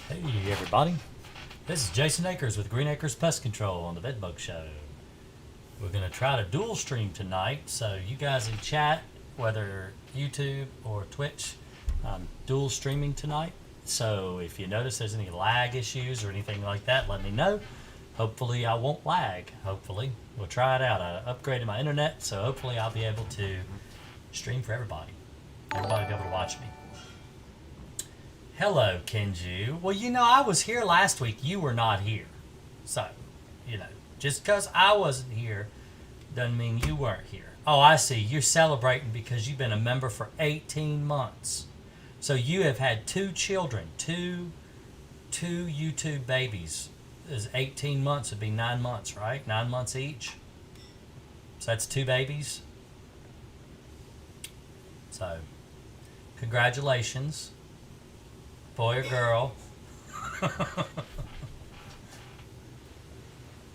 Hey everybody, this is Jason Akers with Green Acres Pest Control on the Bedbug Show. We're going to try to dual stream tonight, so you guys in chat, whether YouTube or Twitch, I'm dual streaming tonight. So if you notice there's any lag issues or anything like that, let me know. Hopefully I won't lag. Hopefully. We'll try it out. I upgraded my internet, so hopefully I'll be able to stream for everybody. Everybody will be able to watch me. Hello, Kenju. Well, I was here last week. You were not here. So, just because I wasn't here doesn't mean you weren't here. Oh, I see. You're celebrating because you've been a member for 18 months. So you have had two children, two YouTube babies. Is 18 months would be 9 months, right? 9 months each. So that's two babies. So, congratulations. Boy or girl.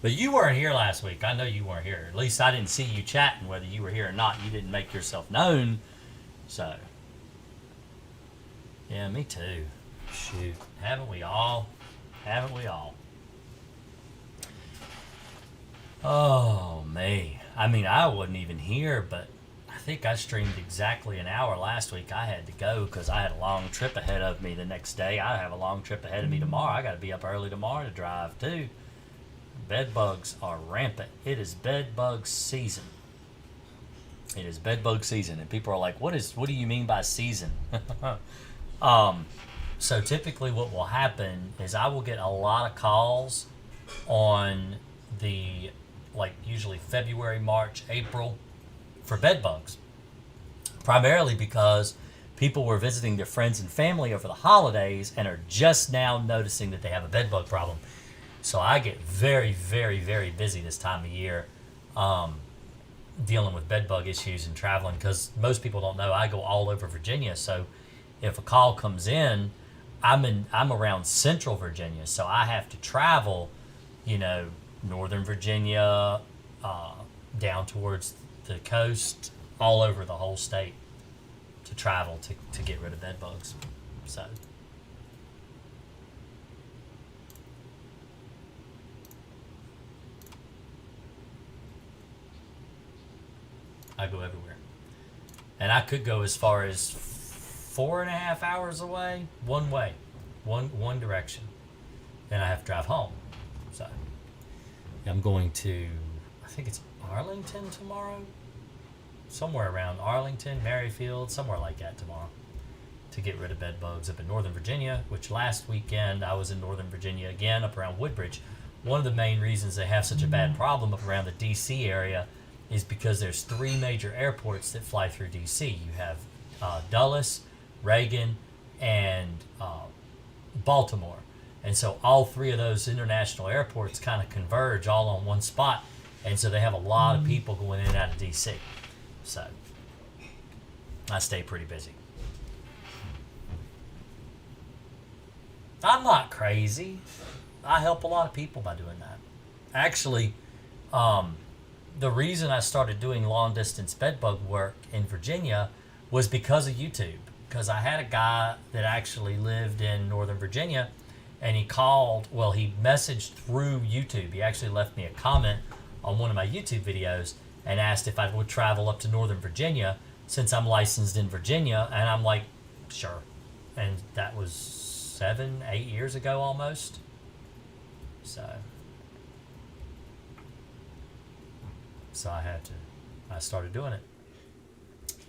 But you weren't here last week. I know you weren't here. At least I didn't see you chatting whether you were here or not. You didn't make yourself known. So, yeah, me too. Shoot. Haven't we all? Haven't we all? Oh, me. I mean, I wasn't even here, but I think I streamed exactly an hour last week. I had to go because I had a long trip ahead of me the next day. I have a long trip ahead of me tomorrow. I got to be up early tomorrow to drive too. Bed bugs are rampant. It is bed bug season. It is bed bug season, and people are like, "What do you mean by season?" So typically, what will happen is I will get a lot of calls on the usually February, March, April for bed bugs, primarily because people were visiting their friends and family over the holidays and are just now noticing that they have a bed bug problem. So I get very, very, very busy this time of year dealing with bed bug issues and traveling because most people don't know I go all over Virginia. So if a call comes in, I'm around Central Virginia, so I have to travel, Northern Virginia, down towards the coast, all over the whole state to travel to get rid of bed bugs. So I go everywhere. And I could go as far as 4.5 hours away, one way, one direction. Then I have to drive home. So I'm going to, I think it's Arlington tomorrow, somewhere around Arlington, Merrifield, somewhere like that tomorrow, to get rid of bed bugs up in Northern Virginia, which last weekend I was in Northern Virginia again, up around Woodbridge. One of the main reasons they have such a bad problem up around the D.C. area is because there's three major airports that fly through D.C. You have Dulles, Reagan, and Baltimore. And so all three of those international airports kind of converge all on one spot. And so they have a lot of people going in and out of D.C. So I stay pretty busy. I'm not crazy. I help a lot of people by doing that. Actually, the reason I started doing long distance bedbug work in Virginia was because of YouTube. Because I had a guy that actually lived in Northern Virginia, and he messaged through YouTube. He actually left me a comment on one of my YouTube videos and asked if I would travel up to Northern Virginia since I'm licensed in Virginia. And I'm like, sure. And that was 7-8 years ago almost. So I started doing it.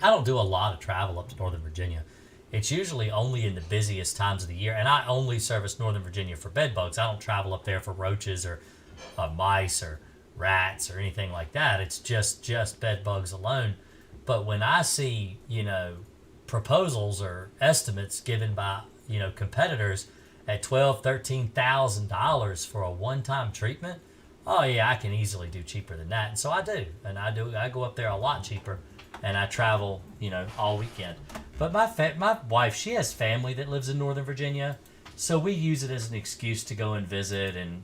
I don't do a lot of travel up to Northern Virginia. It's usually only in the busiest times of the year, and I only service Northern Virginia for bed bugs. I don't travel up there for roaches or mice or rats or anything like that. It's just bed bugs alone. But when I see, proposals or estimates given by, competitors at $12,000-$13,000 for a one-time treatment, oh yeah, I can easily do cheaper than that. And so I do. And I go up there a lot cheaper, and I travel, all weekend. But my wife, she has family that lives in Northern Virginia, so we use it as an excuse to go and visit and,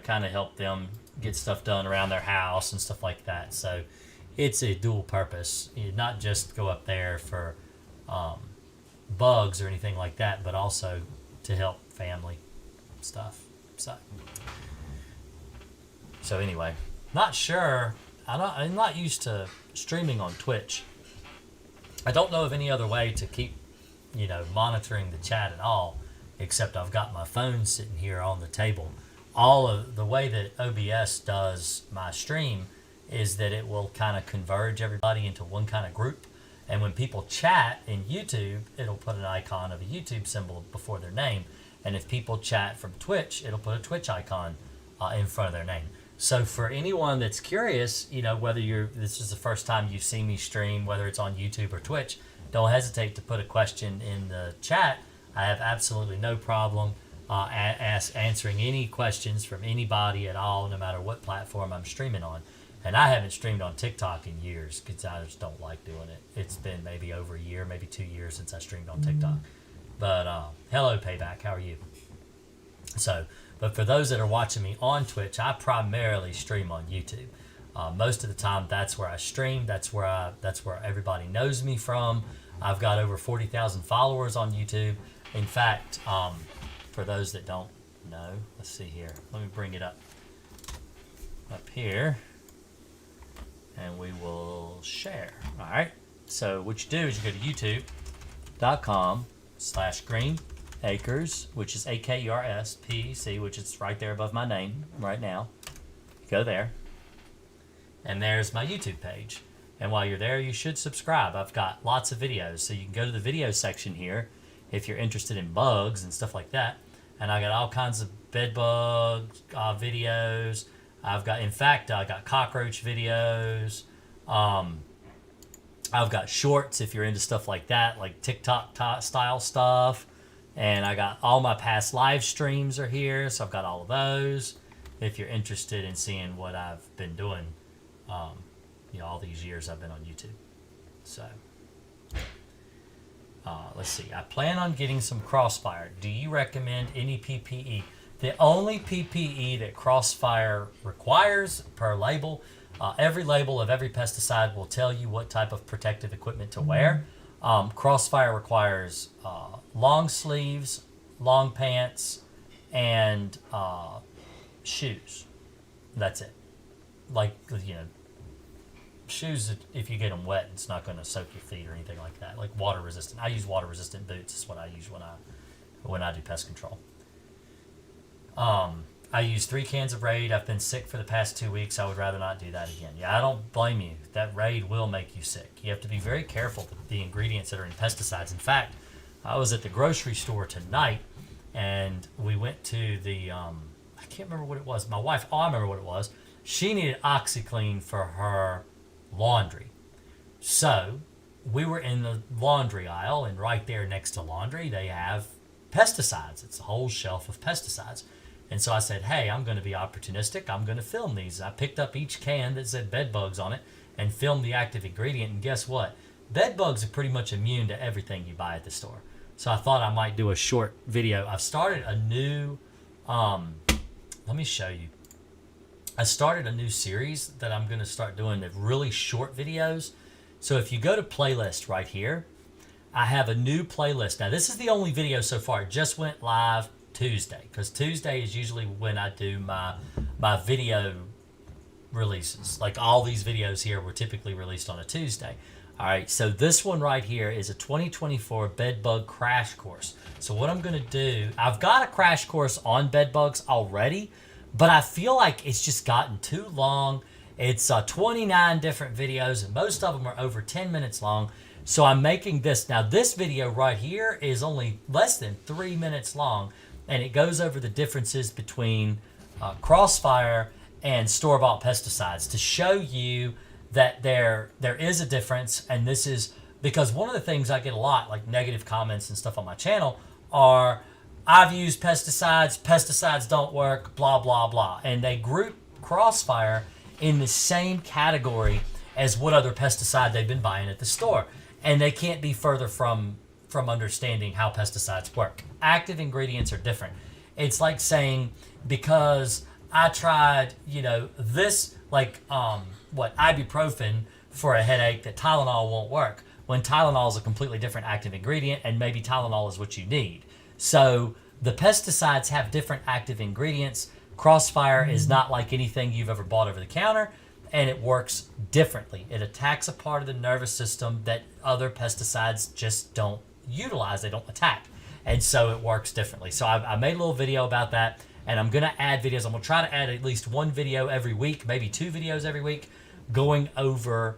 kind of help them get stuff done around their house and stuff like that. So it's a dual purpose. You not just go up there for bugs or anything like that, but also to help family. stuff. So anyway, not sure. I'm not used to streaming on Twitch. I don't know of any other way to keep, monitoring the chat at all, except I've got my phone sitting here on the table. All of the way that OBS does my stream is that it will kind of converge everybody into one kind of group. And when people chat in YouTube, it'll put an icon of a YouTube symbol before their name. And if people chat from Twitch, it'll put a Twitch icon in front of their name. So for anyone that's curious, whether this is the first time you've seen me stream, whether it's on YouTube or Twitch, don't hesitate to put a question in the chat. I have absolutely no problem answering any questions from anybody at all, no matter what platform I'm streaming on. And I haven't streamed on TikTok in years because I just don't like doing it. It's been maybe over a year, maybe 2 years since I streamed on TikTok. But hello, Payback. How are you? But for those that are watching me on Twitch, I primarily stream on YouTube. Most of the time, that's where I stream. That's where everybody knows me from. I've got over 40,000 followers on YouTube. In fact, for those that don't know, let's see here. Let me bring it up here, and we will share. All right. So what you do is you go to youtube.com/Green Akers, which is Akers PEC, which is right there above my name right now. Go there, and there's my YouTube page. And while you're there, you should subscribe. I've got lots of videos, so you can go to the video section here if you're interested in bugs and stuff like that. And I got all kinds of bed bug videos. I got cockroach videos. I've got shorts if you're into stuff like that, like TikTok style stuff. And I got all my past live streams are here, so I've got all of those. If you're interested in seeing what I've been doing, all these years I've been on YouTube. So, let's see. I plan on getting some Crossfire. Do you recommend any PPE? The only PPE that Crossfire requires per label, every label of every pesticide will tell you what type of protective equipment to wear. Crossfire requires long sleeves, long pants, and shoes. That's it. Shoes, if you get them wet, it's not going to soak your feet or anything like that. Like water resistant. I use water resistant boots. Is what I use when I do pest control. I use 3 cans of Raid. I've been sick for the past 2 weeks. I would rather not do that again. Yeah, I don't blame you. That Raid will make you sick. You have to be very careful with the ingredients that are in pesticides. In fact, I was at the grocery store tonight, and we went to the, I can't remember what it was. My wife, I remember what it was. She needed OxyClean for her laundry. So we were in the laundry aisle, and right there next to laundry, they have pesticides. It's a whole shelf of pesticides. And so I said, hey, I'm going to be opportunistic. I'm going to film these. I picked up each can that said bed bugs on it and filmed the active ingredient. And guess what? Bed bugs are pretty much immune to everything you buy at the store. So I thought I might do a short video. I've started a new, let me show you. I started a new series that I'm going to start doing the really short videos. So if you go to playlist right here, I have a new playlist. Now this is the only video so far. It just went live Tuesday, because Tuesday is usually when I do my video releases. Like all these videos here were typically released on a Tuesday. All right, so this one right here is a 2024 bed bug crash course. So what I'm going to do, I've got a crash course on bed bugs already, but I feel like it's just gotten too long. It's 29 different videos, and most of them are over 10 minutes long. So I'm making this. Now this video right here is only less than 3 minutes long, and it goes over the differences between Crossfire and store-bought pesticides to show you that there is a difference. And this is because one of the things I get a lot, like negative comments and stuff on my channel, are I've used pesticides don't work, blah, blah, blah. And they group Crossfire in the same category as what other pesticide they've been buying at the store. And they can't be further from understanding how pesticides work. Active ingredients are different. It's like saying, because I tried, this, like, ibuprofen for a headache, that Tylenol won't work, when Tylenol is a completely different active ingredient, and maybe Tylenol is what you need. So The pesticides have different active ingredients. Crossfire is not like anything you've ever bought over the counter, and it works differently. It attacks a part of the nervous system that other pesticides just don't utilize, they don't attack. And so it works differently. So I made a little video about that, and I'm going to add videos. I'm going to try to add at least one video every week, maybe 2 videos every week, going over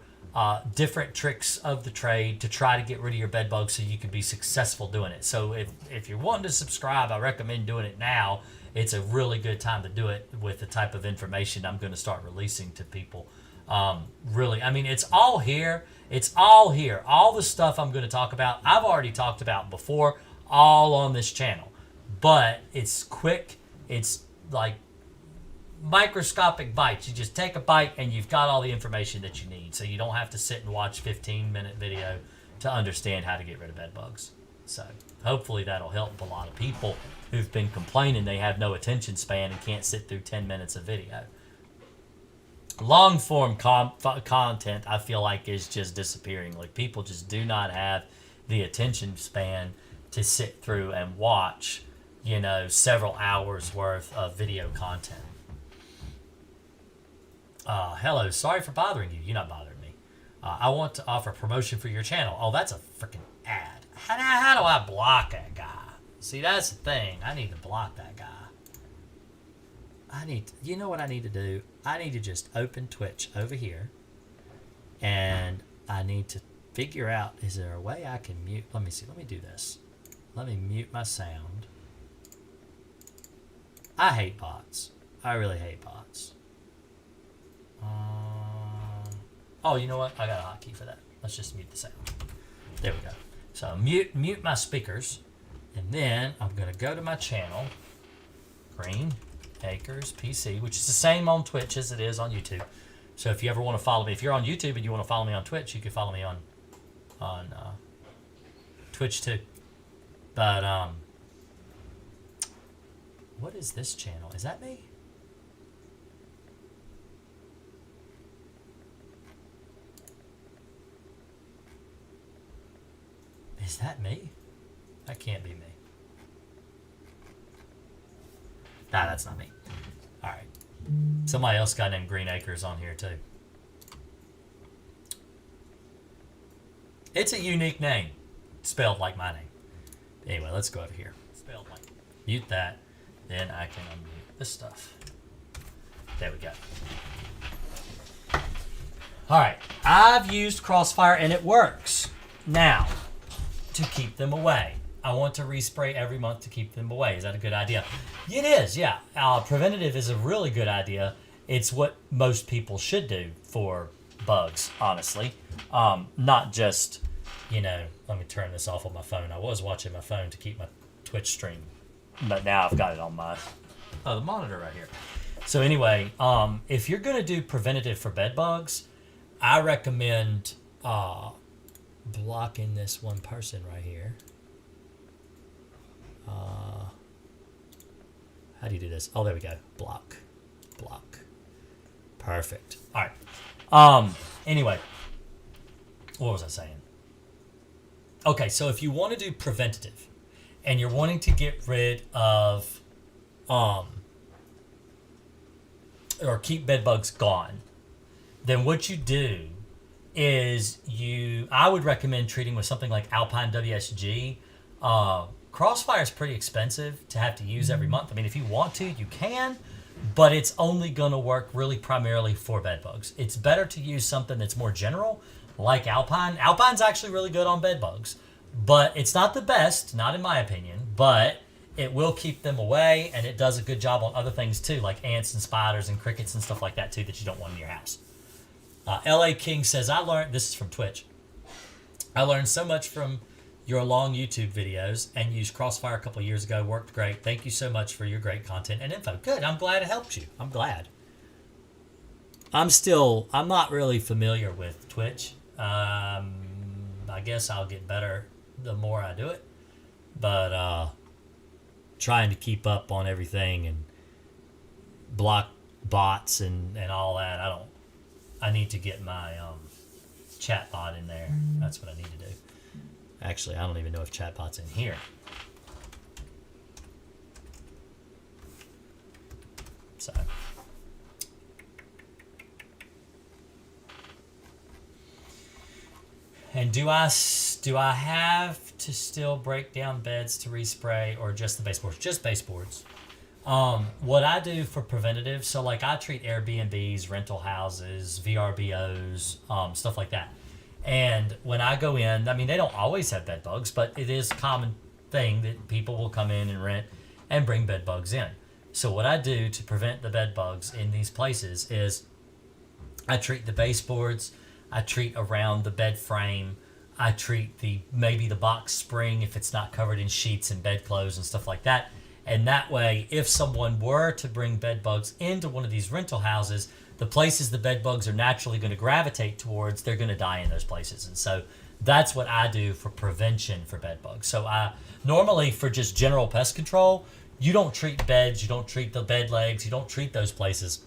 different tricks of the trade to try to get rid of your bed bugs so you can be successful doing it. So if you're wanting to subscribe, I recommend doing it now. It's a really good time to do it with the type of information I'm going to start releasing to people. Really, I mean, it's all here. It's all here. All the stuff I'm going to talk about, I've already talked about before, all on this channel. But it's quick. It's like microscopic bites. You just take a bite and you've got all the information that you need. So you don't have to sit and watch 15-minute video to understand how to get rid of bed bugs. So hopefully that'll help a lot of people who've been complaining they have no attention span and can't sit through 10 minutes of video. Long form content, I feel like, is just disappearing. Like, people just do not have the attention span to sit through and watch, several hours worth of video content. Hello, sorry for bothering you. You're not bothering me. I want to offer promotion for your channel. Oh, that's a freaking ad. How do I block that guy? See, that's the thing. I need to block that guy. You know what I need to do? I need to just open Twitch over here, and I need to figure out, is there a way I can mute? Let me see. Let me do this. Let me mute my sound. I hate bots. I really hate bots. Oh, you know what? I got a hotkey for that. Let's just mute the sound. There we go. So mute my speakers, and then I'm going to go to my channel, Green Akers PC, which is the same on Twitch as it is on YouTube. So if you ever want to follow me, if you're on YouTube and you want to follow me on Twitch, you can follow me on Twitch too. But what is this channel? Is that me? Is that me? That can't be me. Nah, that's not me. All right. Somebody else got named Green Acres on here too. It's a unique name, spelled like my name. Anyway, let's go over here. Spelled like. Mute that. Then I can unmute this stuff. There we go. All right. I've used Crossfire and it works. Now, to keep them away. I want to respray every month to keep them away. Is that a good idea? It is, yeah. Preventative is a really good idea. It's what most people should do for bugs, honestly. Not just, let me turn this off on my phone. I was watching my phone to keep my Twitch stream, but now I've got it on the monitor right here. So anyway, if you're going to do preventative for bed bugs, I recommend blocking this one person right here. How do you do this? Oh, there we go. Block. Perfect. All right. Anyway, what was I saying? Okay, so if you want to do preventative and you're wanting to get rid of or keep bed bugs gone, then what you do is I would recommend treating with something like Alpine WSG. Crossfire is pretty expensive to have to use every month. I mean, if you want to, you can, but it's only going to work really primarily for bed bugs. It's better to use something that's more general, like Alpine. Alpine's actually really good on bed bugs, but it's not the best, not in my opinion, but it will keep them away, and it does a good job on other things too, like ants and spiders and crickets and stuff like that too that you don't want in your house. LA King says, this is from Twitch, I learned so much from your long YouTube videos and used Crossfire a couple of years ago. Worked great. Thank you so much for your great content and info. Good. I'm glad it helped you. I'm glad. I'm not really familiar with Twitch. I guess I'll get better the more I do it. But trying to keep up on everything and block bots and all that, I need to get my chatbot in there. That's what I need to do. Actually, I don't even know if chatbot's in here. And do I have to still break down beds to respray or just the baseboards? Just baseboards. What I do for preventative, so like I treat Airbnbs, rental houses, VRBOs, stuff like that. And when I go in, I mean, they don't always have bed bugs, but it is a common thing that people will come in and rent and bring bed bugs in. So what I do to prevent the bed bugs in these places is I treat the baseboards, I treat around the bed frame, I treat maybe the box spring if it's not covered in sheets and bedclothes and stuff like that. And that way, if someone were to bring bed bugs into one of these rental houses, the places the bed bugs are naturally going to gravitate towards, they're going to die in those places. And so that's what I do for prevention for bed bugs. So I normally, for just general pest control, you don't treat beds, you don't treat the bed legs, you don't treat those places.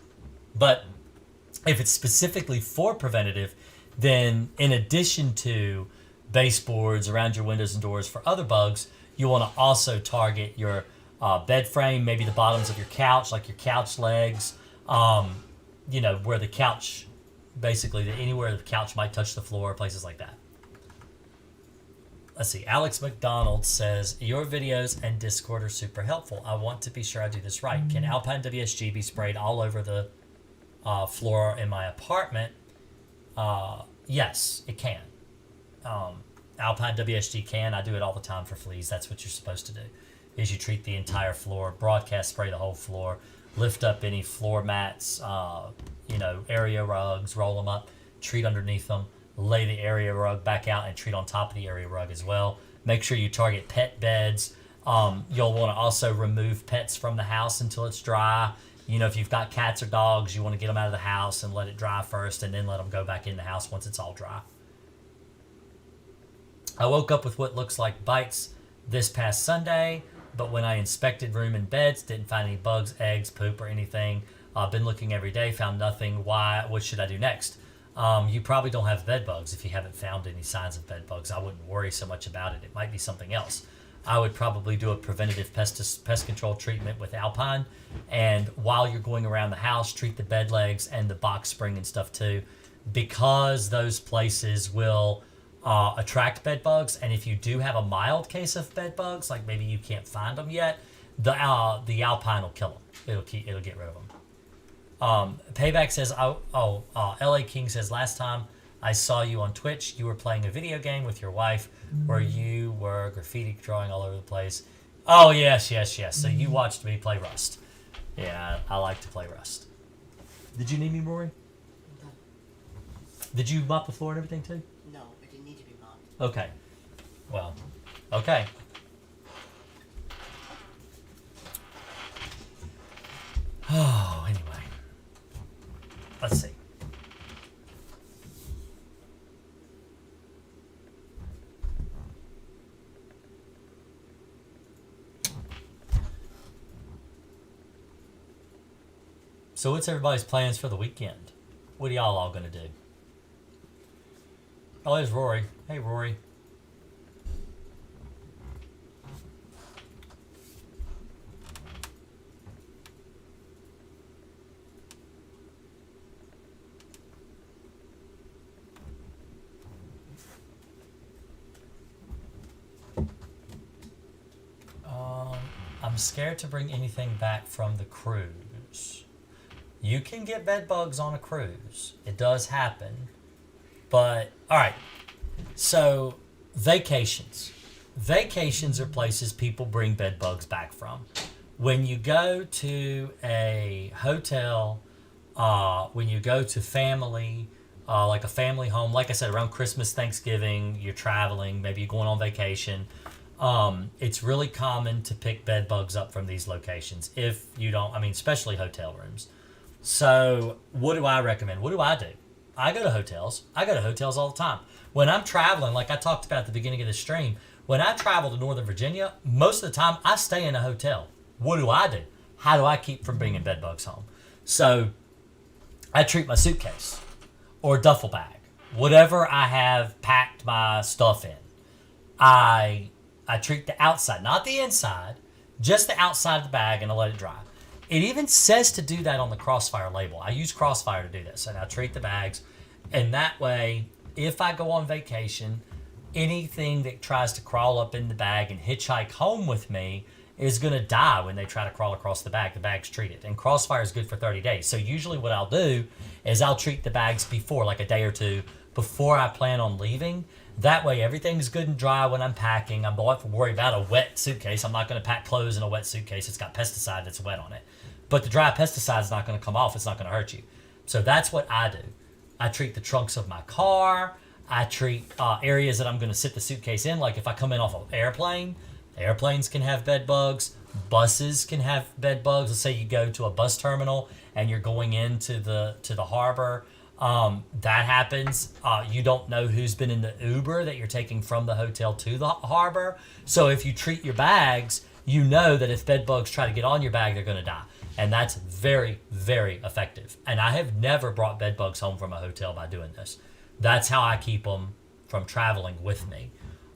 But if it's specifically for preventative, then in addition to baseboards around your windows and doors for other bugs, you want to also target your bed frame, maybe the bottoms of your couch, like your couch legs, where the couch, basically anywhere the couch might touch the floor, places like that. Let's see. Alex McDonald says, your videos and Discord are super helpful. I want to be sure I do this right. Can Alpine WSG be sprayed all over the floor in my apartment? Yes, it can. Alpine WSG can. I do it all the time for fleas. That's what you're supposed to do, is you treat the entire floor, broadcast spray the whole floor, lift up any floor mats, area rugs, roll them up, treat underneath them, lay the area rug back out and treat on top of the area rug as well. Make sure you target pet beds. You'll want to also remove pets from the house until it's dry. If you've got cats or dogs, you want to get them out of the house and let it dry first and then let them go back in the house once it's all dry. I woke up with what looks like bites this past Sunday, but when I inspected room and beds, didn't find any bugs, eggs, poop, or anything. I've been looking every day, found nothing. Why? What should I do next? You probably don't have bed bugs if you haven't found any signs of bed bugs. I wouldn't worry so much about it. It might be something else. I would probably do a preventative pest control treatment with Alpine. And while you're going around the house, treat the bed legs and the box spring and stuff too, because those places will attract bed bugs. And if you do have a mild case of bed bugs, like maybe you can't find them yet, the Alpine will kill them. It'll get rid of them. Payback says, LA King says, last time I saw you on Twitch, you were playing a video game with your wife where you were graffiti drawing all over the place. Oh, yes. So you watched me play Rust. Yeah, I like to play Rust. Did you need me, Rory? No. Did you mop the floor and everything too? No, it didn't need to be mopped. Okay. Well, okay. Oh, anyway. Let's see. So what's everybody's plans for the weekend? What are y'all all going to do? Oh, there's Rory. Hey, Rory. I'm scared to bring anything back from the cruise. You can get bed bugs on a cruise. It does happen. But, all right. So, vacations. Vacations are places people bring bed bugs back from. When you go to a hotel, when you go to family, like a family home, like I said, around Christmas, Thanksgiving, you're traveling, maybe you're going on vacation, it's really common to pick bed bugs up from these locations. If you don't, especially hotel rooms. So what do I recommend? What do? I go to hotels. I go to hotels all the time. When I'm traveling, like I talked about at the beginning of the stream, when I travel to Northern Virginia, most of the time I stay in a hotel. What do? How do I keep from bringing bed bugs home? So I treat my suitcase or duffel bag, whatever I have packed my stuff in. I treat the outside, not the inside, just the outside of the bag, and I let it dry. It even says to do that on the Crossfire label. I use Crossfire to do this, and I treat the bags, and that way if I go on vacation, anything that tries to crawl up in the bag and hitchhike home with me is going to die when they try to crawl across the bag. The bag's treated. And Crossfire is good for 30 days. So usually what I'll do is I'll treat the bags before, like a day or two, before I plan on leaving. That way everything's good and dry when I'm packing. I don't have to worry about a wet suitcase. I'm not going to pack clothes in a wet suitcase. It's got pesticide that's wet on it. But the dry pesticide is not going to come off. It's not going to hurt you. So that's what I do. I treat the trunks of my car. I treat areas that I'm going to sit the suitcase in. Like if I come in off an airplane, airplanes can have bed bugs. Buses can have bed bugs. Let's say you go to a bus terminal and you're going into the harbor. That happens. You don't know who's been in the Uber that you're taking from the hotel to the harbor. So if you treat your bags, you know that if bed bugs try to get on your bag, they're going to die. And that's very, very effective. And I have never brought bed bugs home from a hotel by doing this. That's how I keep them from traveling with me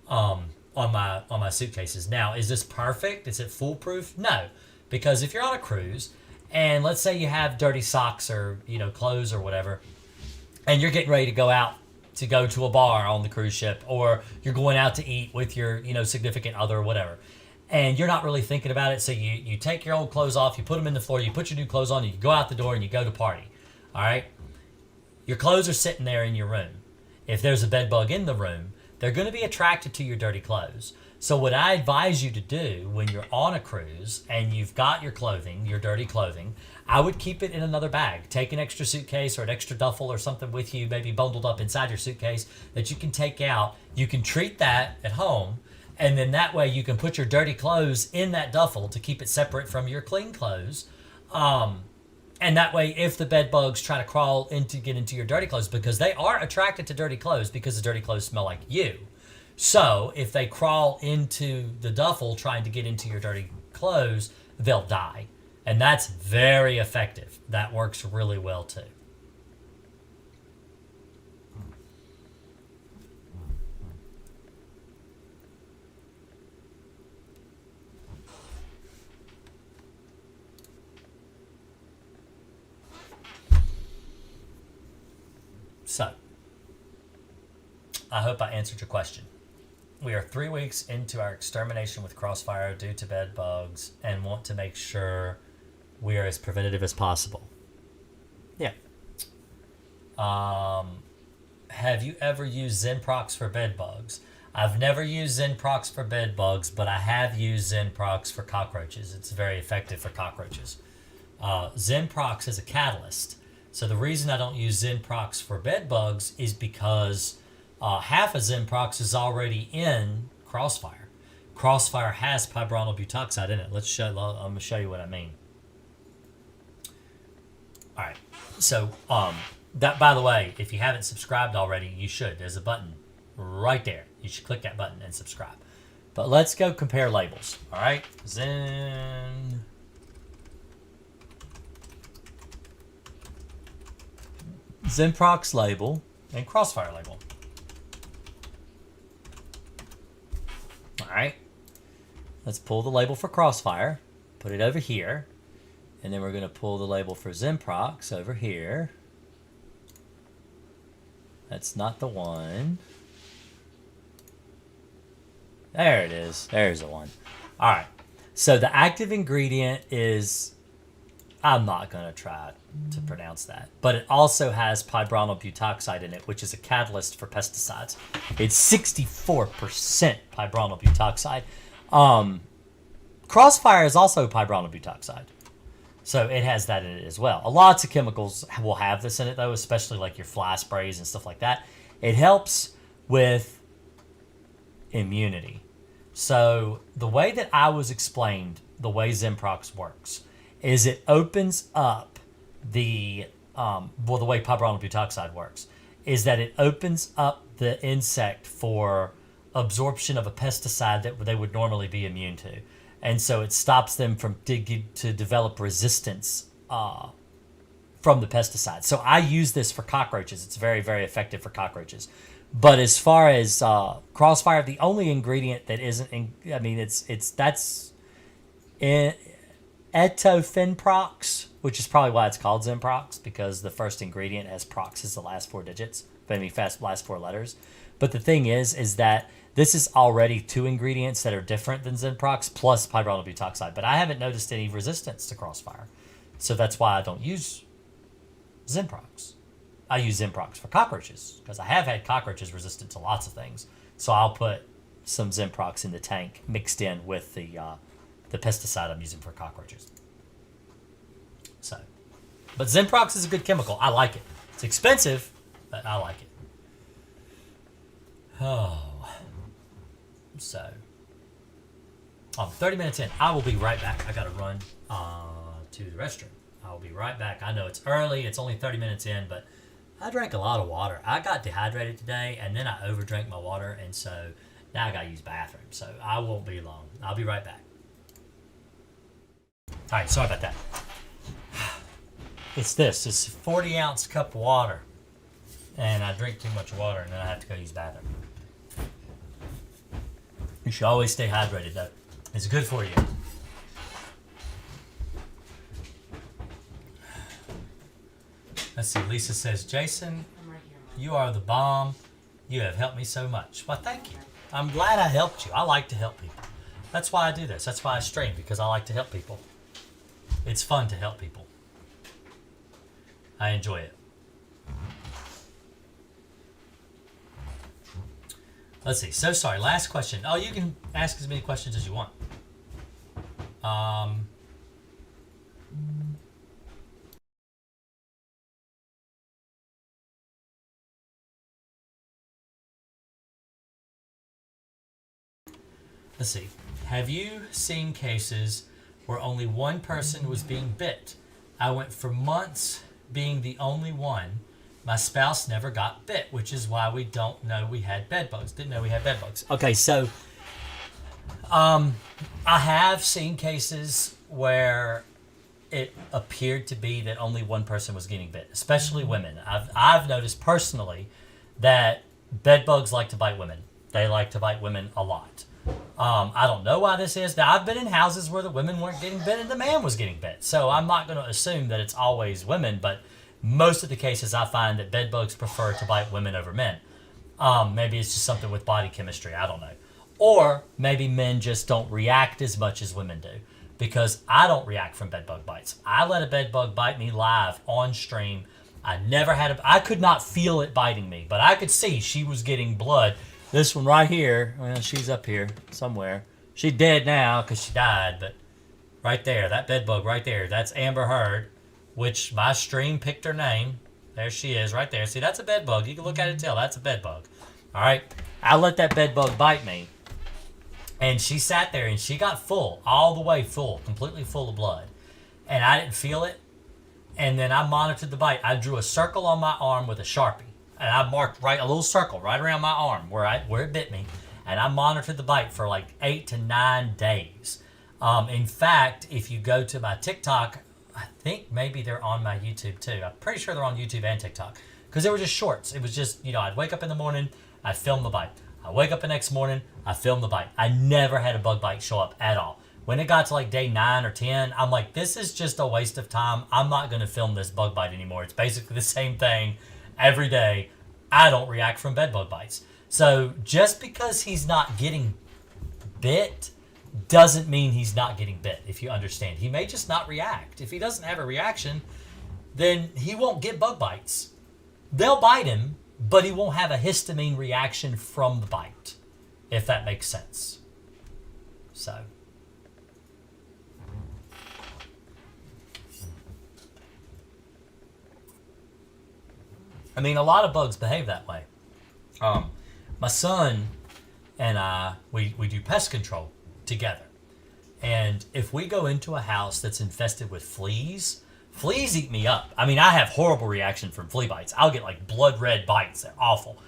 on my suitcases. Now, is this perfect? Is it foolproof? No, because if you're on a cruise and let's say you have dirty socks or clothes or whatever, and you're getting ready to go out to go to a bar on the cruise ship, or you're going out to eat with your significant other or whatever, and you're not really thinking about it, so you take your old clothes off, you put them in the floor, you put your new clothes on, you go out the door and you go to party. All right, your clothes are sitting there in your room. If there's a bed bug in the room, they're going to be attracted to your dirty clothes. So what I advise you to do when you're on a cruise and you've got your clothing, your dirty clothing, I would keep it in another bag. Take an extra suitcase or an extra duffel or something with you, maybe bundled up inside your suitcase that you can take out. You can treat that at home, and then that way you can put your dirty clothes in that duffel to keep it separate from your clean clothes. And that way, if the bed bugs try to get into your dirty clothes, because they are attracted to dirty clothes because the dirty clothes smell like you. So if they crawl into the duffel trying to get into your dirty clothes, they'll die. And that's very effective. That works really well too. So, I hope I answered your question. We are 3 weeks into our extermination with Crossfire due to bed bugs and want to make sure we are as preventative as possible. Yeah. Have you ever used Zenprox for bed bugs? I've never used Zenprox for bed bugs, but I have used Zenprox for cockroaches. It's very effective for cockroaches. Zenprox is a catalyst. So the reason I don't use Zenprox for bed bugs is because half of Zenprox is already in Crossfire. Crossfire has pibronyl butoxide in it. I'm going to show you what I mean. All right. So that, by the way, if you haven't subscribed already, you should. There's a button right there. You should click that button and subscribe. But let's go compare labels. All right. Zenprox label and Crossfire label. All right. Let's pull the label for Crossfire, put it over here, and then we're going to pull the label for Zenprox over here. That's not the one. There it is. There's the one. All right. So the active ingredient is, I'm not going to try to pronounce that, but it also has pibronyl butoxide in it, which is a catalyst for pesticides. It's 64% pibronyl butoxide. Crossfire is also pibronyl butoxide, so it has that in it as well. Lots of chemicals will have this in it, though, especially like your fly sprays and stuff like that. It helps with immunity. So the way that I was explained, the way Zenprox works, is it opens up the way pibronyl butoxide works is that it opens up the insect for absorption of a pesticide that they would normally be immune to, and so it stops them from to develop resistance from the pesticide. So I use this for cockroaches. It's very, very effective for cockroaches. But as far as Crossfire, the only ingredient that isn't that's etofenprox, which is probably why it's called Zenprox, because the first ingredient has prox as the last 4 digits. maybe last 4 letters. But the thing is that this is already 2 ingredients that are different than Zenprox plus pyrolyl butoxide. But I haven't noticed any resistance to Crossfire. So that's why I don't use Zenprox. I use Zenprox for cockroaches because I have had cockroaches resistant to lots of things. So I'll put some Zenprox in the tank mixed in with the pesticide I'm using for cockroaches. So, but Zenprox is a good chemical. I like it. It's expensive, but I like it. Oh. So, 30 minutes in. I will be right back. I got to run to the restroom. I will be right back. I know it's early. It's only 30 minutes in, but I drank a lot of water. I got dehydrated today, and then I overdrank my water, and so now I got to use the bathroom. So I won't be long. I'll be right back. All right, sorry about that. It's a 40-ounce cup of water, and I drink too much water, and then I have to go use the bathroom. You should always stay hydrated, though. It's good for you. Let's see. Lisa says, Jason, I'm right here, Mom. you are the bomb. You have helped me so much. Well, thank you. I'm glad I helped you. I like to help people. That's why I do this. That's why I stream, because I like to help people. It's fun to help people. I enjoy it. Let's see. So sorry. Last question. Oh, you can ask as many questions as you want. Let's see. Have you seen cases where only one person was being bit? I went for months being the only one. My spouse never got bit, which is why we don't know we had bed bugs. Didn't know we had bed bugs. Okay, so I have seen cases where it appeared to be that only one person was getting bit, especially women. I've noticed personally that bed bugs like to bite women. They like to bite women a lot. I don't know why this is. Now, I've been in houses where the women weren't getting bit and the man was getting bit. So I'm not going to assume that it's always women, but most of the cases I find that bed bugs prefer to bite women over men. Maybe it's just something with body chemistry. I don't know. Or maybe men just don't react as much as women do, because I don't react from bed bug bites. I let a bed bug bite me live on stream. I could not feel it biting me, but I could see she was getting blood. This one right here, well, she's up here somewhere. She's dead now because she died, but right there, that bed bug right there, that's Amber Heard, which my stream picked her name. There she is right there. See, that's a bed bug. You can look at it and tell that's a bed bug. All right, I let that bed bug bite me, and she sat there and she got full, all the way full, completely full of blood, and I didn't feel it. And then I monitored the bite. I drew a circle on my arm with a Sharpie. And I marked a little circle right around my arm where it bit me, and I monitored the bite for like 8 to 9 days. In fact, if you go to my TikTok, I think maybe they're on my YouTube too. I'm pretty sure they're on YouTube and TikTok, because they were just shorts. It was just, I'd wake up in the morning, I'd film the bite. I wake up the next morning, I film the bite. I never had a bug bite show up at all. When it got to like day 9 or 10, I'm like, this is just a waste of time. I'm not going to film this bug bite anymore. It's basically the same thing every day. I don't react from bed bug bites. So just because he's not getting bit doesn't mean he's not getting bit, if you understand. He may just not react. If he doesn't have a reaction, then he won't get bug bites. They'll bite him, but he won't have a histamine reaction from the bite, if that makes sense. So I mean, a lot of bugs behave that way. My son and I, we do pest control together. And if we go into a house that's infested with fleas eat me up. I mean, I have horrible reaction from flea bites. I'll get like blood red bites. They're awful.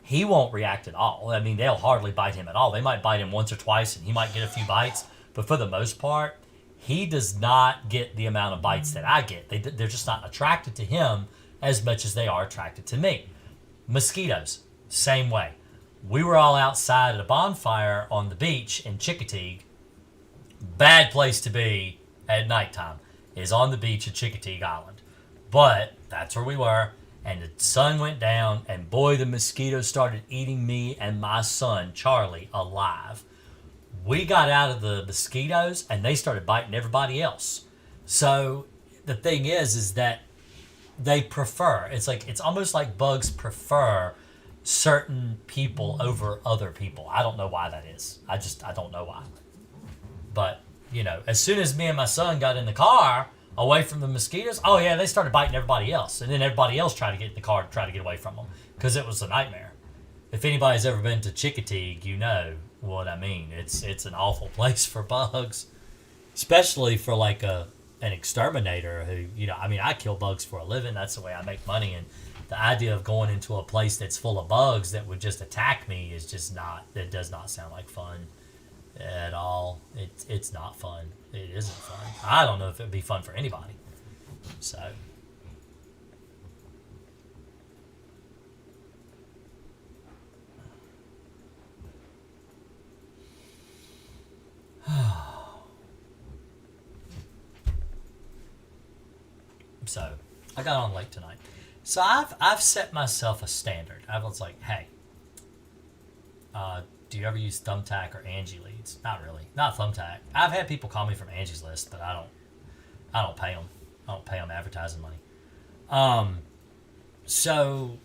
He won't react at all. I mean, they'll hardly bite him at all. They might bite him once or twice and he might get a few bites. But for the most part, he does not get the amount of bites that I get. They're just not attracted to him as much as they are attracted to me. Mosquitoes, same way. We were all outside at a bonfire on the beach in Chickateague. Bad place to be at nighttime is on the beach at Chickateague Island. But that's where we were, And the sun went down, and boy, the mosquitoes started eating me and my son, Charlie, alive. We got out of the mosquitoes, and they started biting everybody else. So the thing is that they prefer, it's almost like bugs prefer certain people over other people. I don't know why that is. I don't know why. But, as soon as me and my son got in the car away from the mosquitoes, oh yeah, they started biting everybody else. And then everybody else tried to get in the car to try to get away from them because it was a nightmare. If anybody's ever been to Chickateague, you know what I mean. It's an awful place for bugs, especially for like an exterminator who, I kill bugs for a living. That's the way I make money. And the idea of going into a place that's full of bugs that would just attack me is just not, it does not sound like fun at all. It's not fun. It isn't fun. I don't know if it'd be fun for anybody. So. So, I got on late tonight. So I've set myself a standard. I was like, hey, do you ever use Thumbtack or Angie Leads? Not really. Not Thumbtack. I've had people call me from Angie's List, but I don't pay them. I don't pay them advertising money. So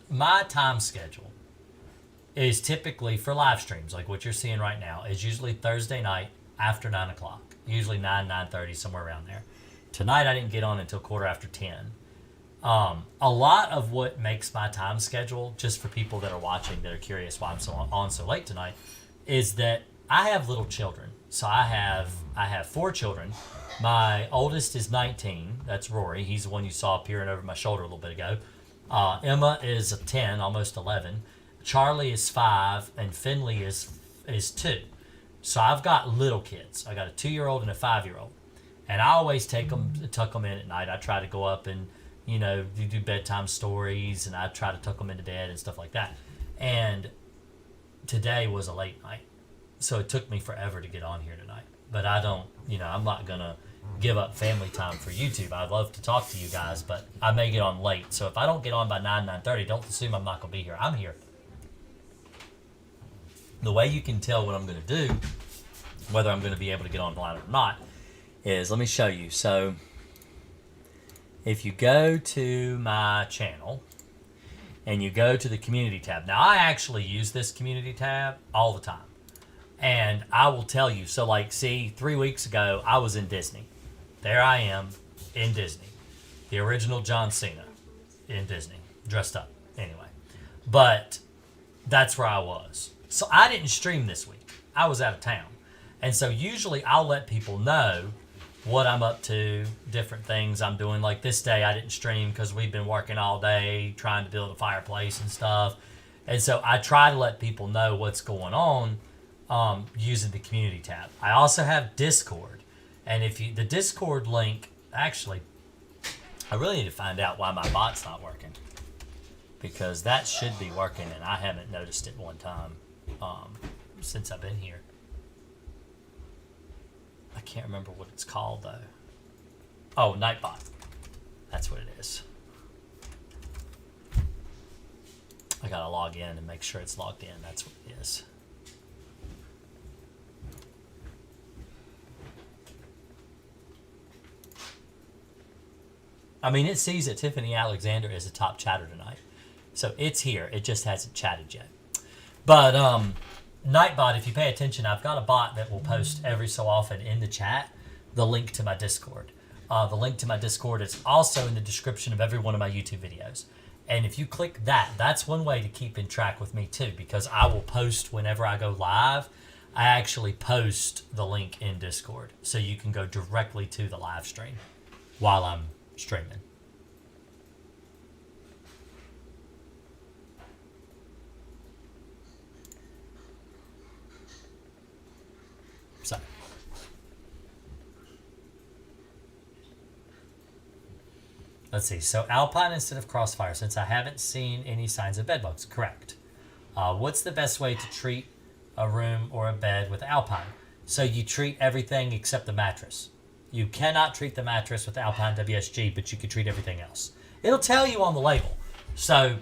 my time schedule is typically for live streams, like what you're seeing right now, is usually Thursday night after 9 o'clock. Usually 9:30, somewhere around there. Tonight I didn't get on until 10:15. A lot of what makes my time schedule, just for people that are watching that are curious why I'm on so late tonight, is that I have little children. So I have 4 children. My oldest is 19. That's Rory. He's the one you saw peering over my shoulder a little bit ago. Emma is 10, almost 11. Charlie is 5, and Finley is 2. So I've got little kids. I got a 2-year-old and a 5-year-old. And I always tuck them in at night. I try to go up and, do bedtime stories, and I try to tuck them into bed and stuff like that. And today was a late night. So it took me forever to get on here tonight. But I don't, I'm not going to give up family time for YouTube. I'd love to talk to you guys, but I may get on late. So if I don't get on by 9:30, don't assume I'm not going to be here. I'm here. The way you can tell what I'm going to do, whether I'm going to be able to get online or not, is, let me show you. So if you go to my channel and you go to the community tab. Now I actually use this community tab all the time. And I will tell you, so like, see, 3 weeks ago, I was in Disney. There I am in Disney. The original John Cena in Disney, dressed up anyway. But that's where I was. So I didn't stream this week. I was out of town. And so usually I'll let people know what I'm up to, different things I'm doing. Like this day I didn't stream because we've been working all day trying to build a fireplace and stuff. And so I try to let people know what's going on using the community tab. I also have Discord. And if you, the Discord link, actually, I really need to find out why my bot's not working. Because that should be working and I haven't noticed it one time since I've been here. I can't remember what it's called though. Oh, Nightbot. That's what it is. I gotta log in and make sure it's logged in. That's what it is. I mean, it sees that Tiffany Alexander is a top chatter tonight. So it's here. It just hasn't chatted yet. But Nightbot, if you pay attention, I've got a bot that will post every so often in the chat the link to my Discord. The link to my Discord is also in the description of every one of my YouTube videos. And if you click that, that's one way to keep in track with me too, because I will post whenever I go live. I actually post the link in Discord, so you can go directly to the live stream while I'm streaming. So let's see. So Alpine instead of Crossfire, since I haven't seen any signs of bedbugs. Correct. What's the best way to treat a room or a bed with Alpine? So you treat everything except the mattress. You cannot treat the mattress with Alpine WSG, but you can treat everything else. It'll tell you on the label. So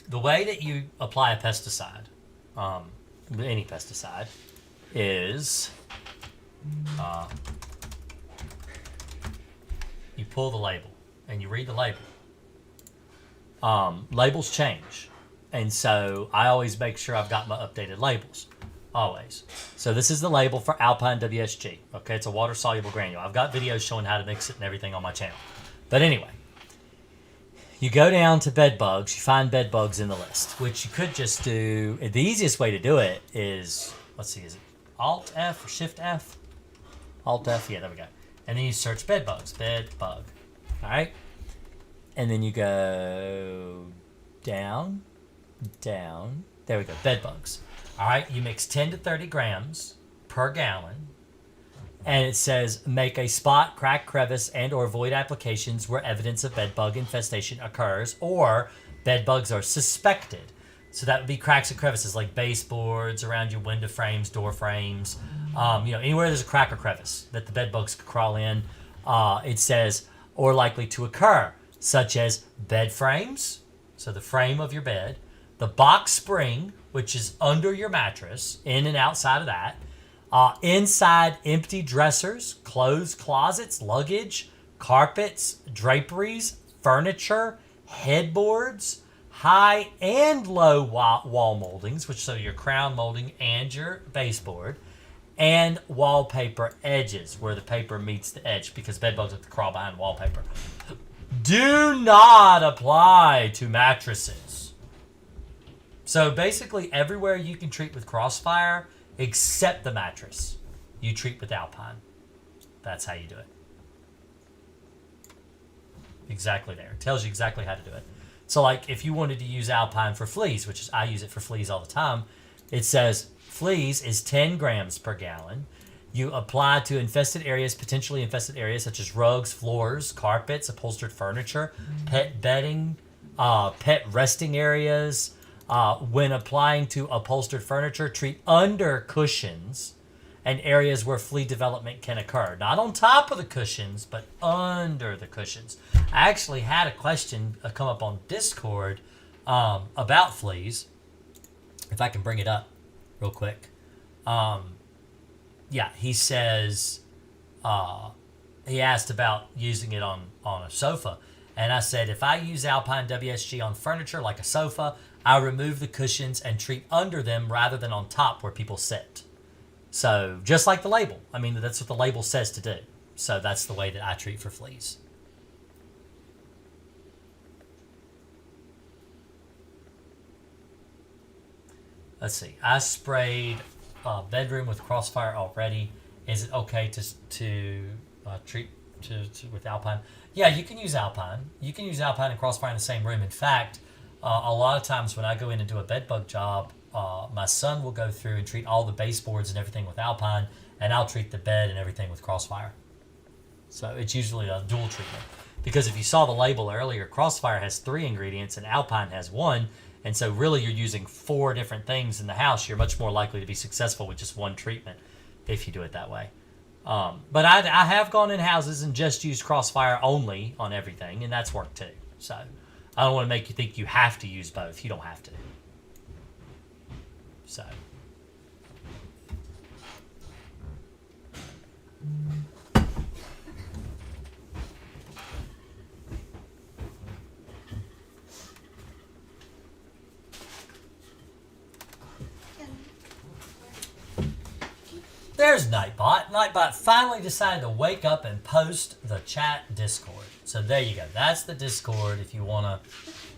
the way that you apply a pesticide, any pesticide, is you pull the label and you read the label. Labels change. And so I always make sure I've got my updated labels. Always. So this is the label for Alpine WSG. Okay, it's a water-soluble granule. I've got videos showing how to mix it and everything on my channel. But anyway, you go down to bed bugs. You find bed bugs in the list, which you could just do. The easiest way to do it is, let's see, is it Alt F or Shift F? Alt F, yeah, there we go. And then you search bed bugs, bed bug. All right? And then you go down, down. There we go, bed bugs. All right, you mix 10 to 30 grams per gallon, and it says make a spot, crack, crevice, and or void applications where evidence of bed bug infestation occurs or bed bugs are suspected. So that would be cracks and crevices like baseboards, around your window frames, door frames, anywhere there's a crack or crevice that the bed bugs could crawl in. It says or likely to occur, such as bed frames, so the frame of your bed, the box spring, which is under your mattress, in and outside of that, inside empty dressers, clothes closets, luggage, carpets, draperies, furniture, headboards, high and low wall moldings, which so your crown molding and your baseboard, and wallpaper edges where the paper meets the edge, because bed bugs like to crawl behind wallpaper. Do not apply to mattresses. So basically everywhere you can treat with Crossfire except the mattress, you treat with Alpine. That's how you do it. Exactly there. It tells you exactly how to do it. So like if you wanted to use Alpine for fleas, which is I use it for fleas all the time, it says fleas is 10 grams per gallon. You apply to infested areas, potentially infested areas such as rugs, floors, carpets, upholstered furniture, pet bedding, pet resting areas. When applying to upholstered furniture, treat under cushions and areas where flea development can occur. Not on top of the cushions, but under the cushions. I actually had a question come up on Discord about fleas. If I can bring it up real quick. Yeah, he says, he asked about using it on a sofa. And I said, if I use Alpine WSG on furniture like a sofa, I remove the cushions and treat under them rather than on top where people sit. So just like the label. I mean, that's what the label says to do. So that's the way that I treat for fleas. Let's see. I sprayed bedroom with Crossfire already. Is it okay to treat with Alpine? Yeah, you can use Alpine. You can use Alpine and Crossfire in the same room. In fact, a lot of times when I go in and do a bed bug job, my son will go through and treat all the baseboards and everything with Alpine, and I'll treat the bed and everything with Crossfire. So it's usually a dual treatment. Because if you saw the label earlier, Crossfire has 3 ingredients and Alpine has 1. And so really you're using 4 different things in the house. You're much more likely to be successful with just one treatment if you do it that way. But I have gone in houses and just used Crossfire only on everything, and that's worked too. So I don't want to make you think you have to use both. You don't have to. So. There's Nightbot. Nightbot finally decided to wake up and post the chat Discord. So there you go. That's the Discord. If you want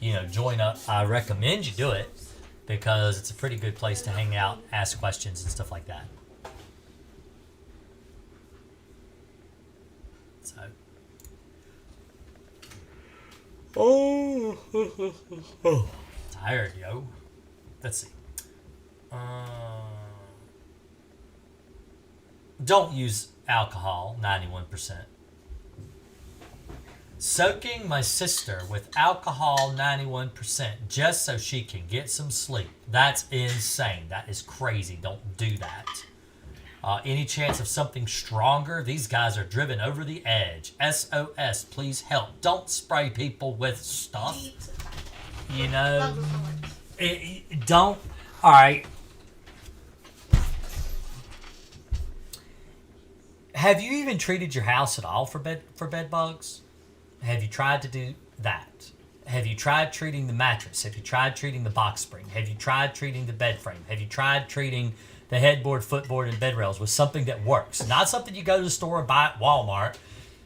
to, join up, I recommend you do it because it's a pretty good place to hang out, ask questions, and stuff like that. So. Oh. Tired, yo. Let's see. Don't use alcohol, 91%. Soaking my sister with alcohol, 91%, just so she can get some sleep. That's insane. That is crazy. Don't do that. Any chance of something stronger? These guys are driven over the edge. SOS, please help. Don't spray people with stuff. You know, don't. All right. Have you even treated your house at all for bed bugs? Have you tried to do that? Have you tried treating the mattress? Have you tried treating the box spring? Have you tried treating the bed frame? Have you tried treating the headboard, footboard, and bed rails with something that works? Not something you go to the store and buy at Walmart.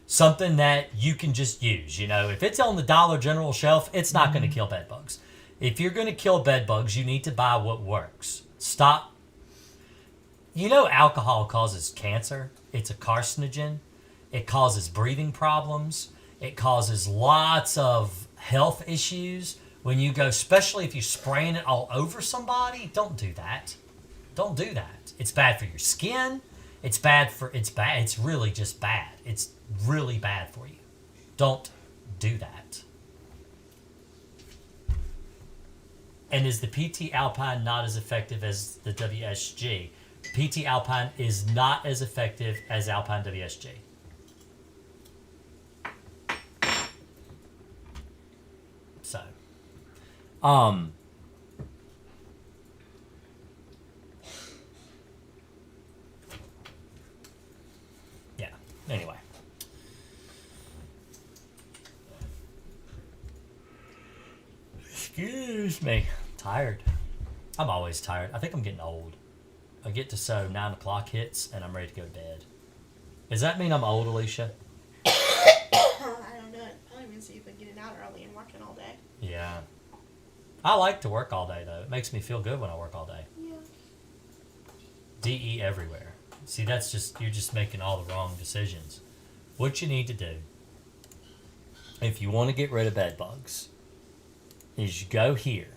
Something that you can just use. You know, if it's on the Dollar General shelf, it's not going to kill bed bugs. If you're going to kill bed bugs, you need to buy what works. Stop. You know, alcohol causes cancer. It's a carcinogen. It causes breathing problems. It causes lots of health issues. When you go, especially if you're spraying it all over somebody, don't do that. Don't do that. It's bad for your skin. It's bad. It's really just bad. It's really bad for you. Don't do that. And is the PT Alpine not as effective as the WSG? PT Alpine is not as effective as Alpine WSG. So, yeah, anyway. Excuse me. Tired. I'm always tired. I think I'm getting old. I get to 9 o'clock hits and I'm ready to go to bed. Does that mean I'm old, Alicia? I don't know. Probably means you've been getting out early and working all day. Yeah. I like to work all day, though. It makes me feel good when I work all day. Yeah. DE everywhere. See, you're just making all the wrong decisions. What you need to do, if you want to get rid of bed bugs, is you go here.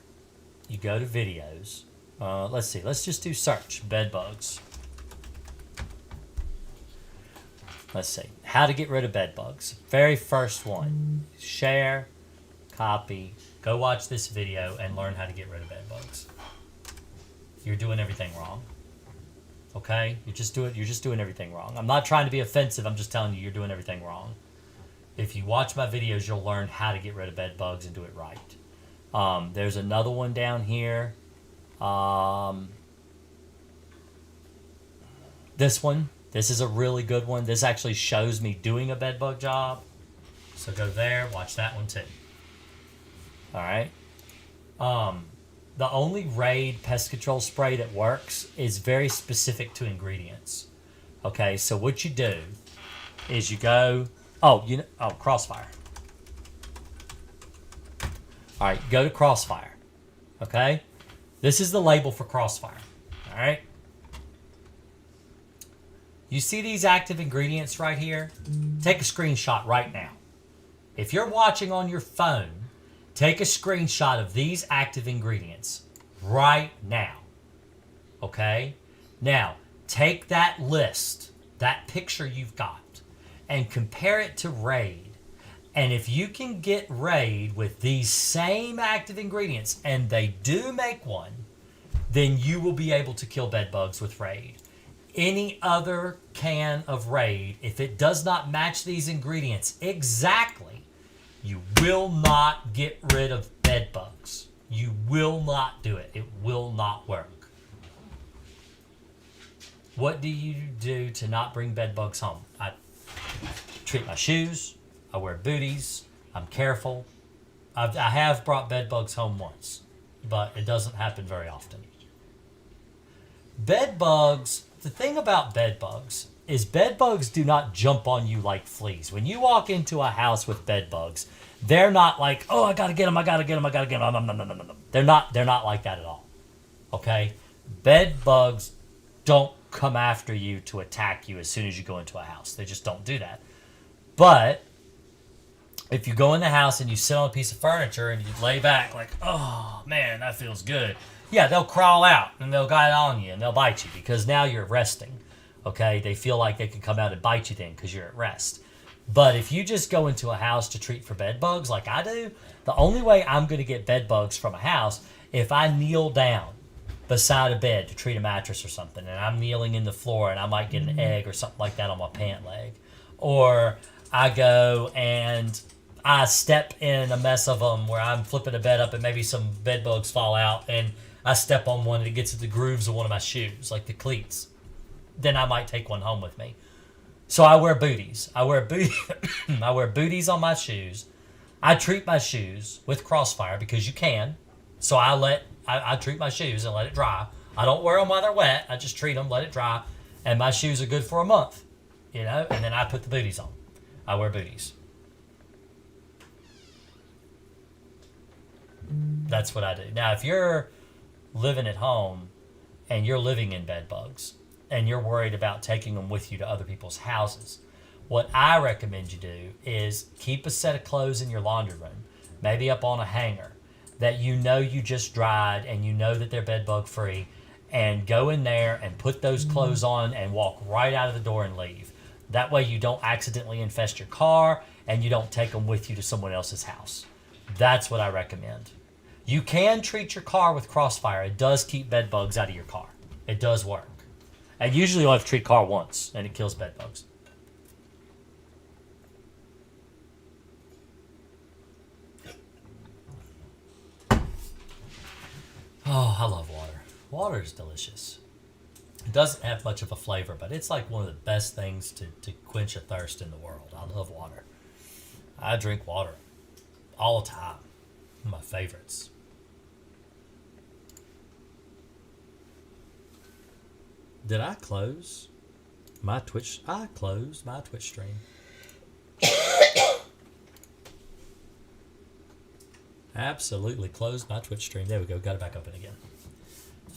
You go to videos. Let's see. Let's just do search. Bed bugs. Let's see. How to get rid of bed bugs. Very first one. Share. Copy. Go watch this video and learn how to get rid of bed bugs. You're doing everything wrong. Okay? You're just doing everything wrong. I'm not trying to be offensive. I'm just telling you you're doing everything wrong. If you watch my videos, you'll learn how to get rid of bed bugs and do it right. There's another one down here. This one. This is a really good one. This actually shows me doing a bed bug job. So go there. Watch that one too. All right. The only Raid pest control spray that works is very specific to ingredients. Okay, so what you do is you go, Crossfire. All right, go to Crossfire. Okay, this is the label for Crossfire. All right. You see these active ingredients right here? Take a screenshot right now. If you're watching on your phone, take a screenshot of these active ingredients right now. Okay? Now, take that list, that picture you've got, and compare it to Raid. And if you can get Raid with these same active ingredients, and they do make one, then you will be able to kill bed bugs with Raid. Any other can of Raid, if it does not match these ingredients exactly, you will not get rid of bed bugs. You will not do it. It will not work. What do you do to not bring bed bugs home? I treat my shoes. I wear booties. I'm careful. I have brought bed bugs home once, but it doesn't happen very often. Bed bugs, the thing about bed bugs is bed bugs do not jump on you like fleas. When you walk into a house with bed bugs, they're not like, oh, I gotta get them. No. They're not like that at all. Okay? Bed bugs don't come after you to attack you as soon as you go into a house. They just don't do that. But if you go in the house and you sit on a piece of furniture and you lay back like, oh, man, that feels good. Yeah, they'll crawl out and they'll get on you and they'll bite you because now you're resting. Okay? They feel like they can come out and bite you then because you're at rest. But if you just go into a house to treat for bed bugs like I do, the only way I'm going to get bed bugs from a house if I kneel down beside a bed to treat a mattress or something, and I'm kneeling in the floor and I might get an egg or something like that on my pant leg. Or I go and I step in a mess of them where I'm flipping a bed up and maybe some bed bugs fall out and I step on one and it gets at the grooves of one of my shoes, like the cleats. Then I might take one home with me. So I wear booties. I wear booties on my shoes. I treat my shoes with Crossfire because you can. So I treat my shoes and let it dry. I don't wear them while they're wet. I just treat them, let it dry, and my shoes are good for a month, and then I put the booties on. I wear booties. That's what I do. Now, if you're living at home and you're living in bed bugs and you're worried about taking them with you to other people's houses, what I recommend you do is keep a set of clothes in your laundry room, maybe up on a hanger, that you know you just dried and you know that they're bed bug free, and go in there and put those clothes on and walk right out of the door and leave. That way you don't accidentally infest your car and you don't take them with you to someone else's house. That's what I recommend. You can treat your car with Crossfire. It does keep bed bugs out of your car. It does work. And usually you only have to treat car once and it kills bed bugs. Oh, I love water. Water is delicious. It doesn't have much of a flavor, but it's like one of the best things to quench a thirst in the world. I love water. I drink water all the time. One of my favorites. Did I close my Twitch? I closed my Twitch stream. Absolutely closed my Twitch stream. There we go. Got it back open again.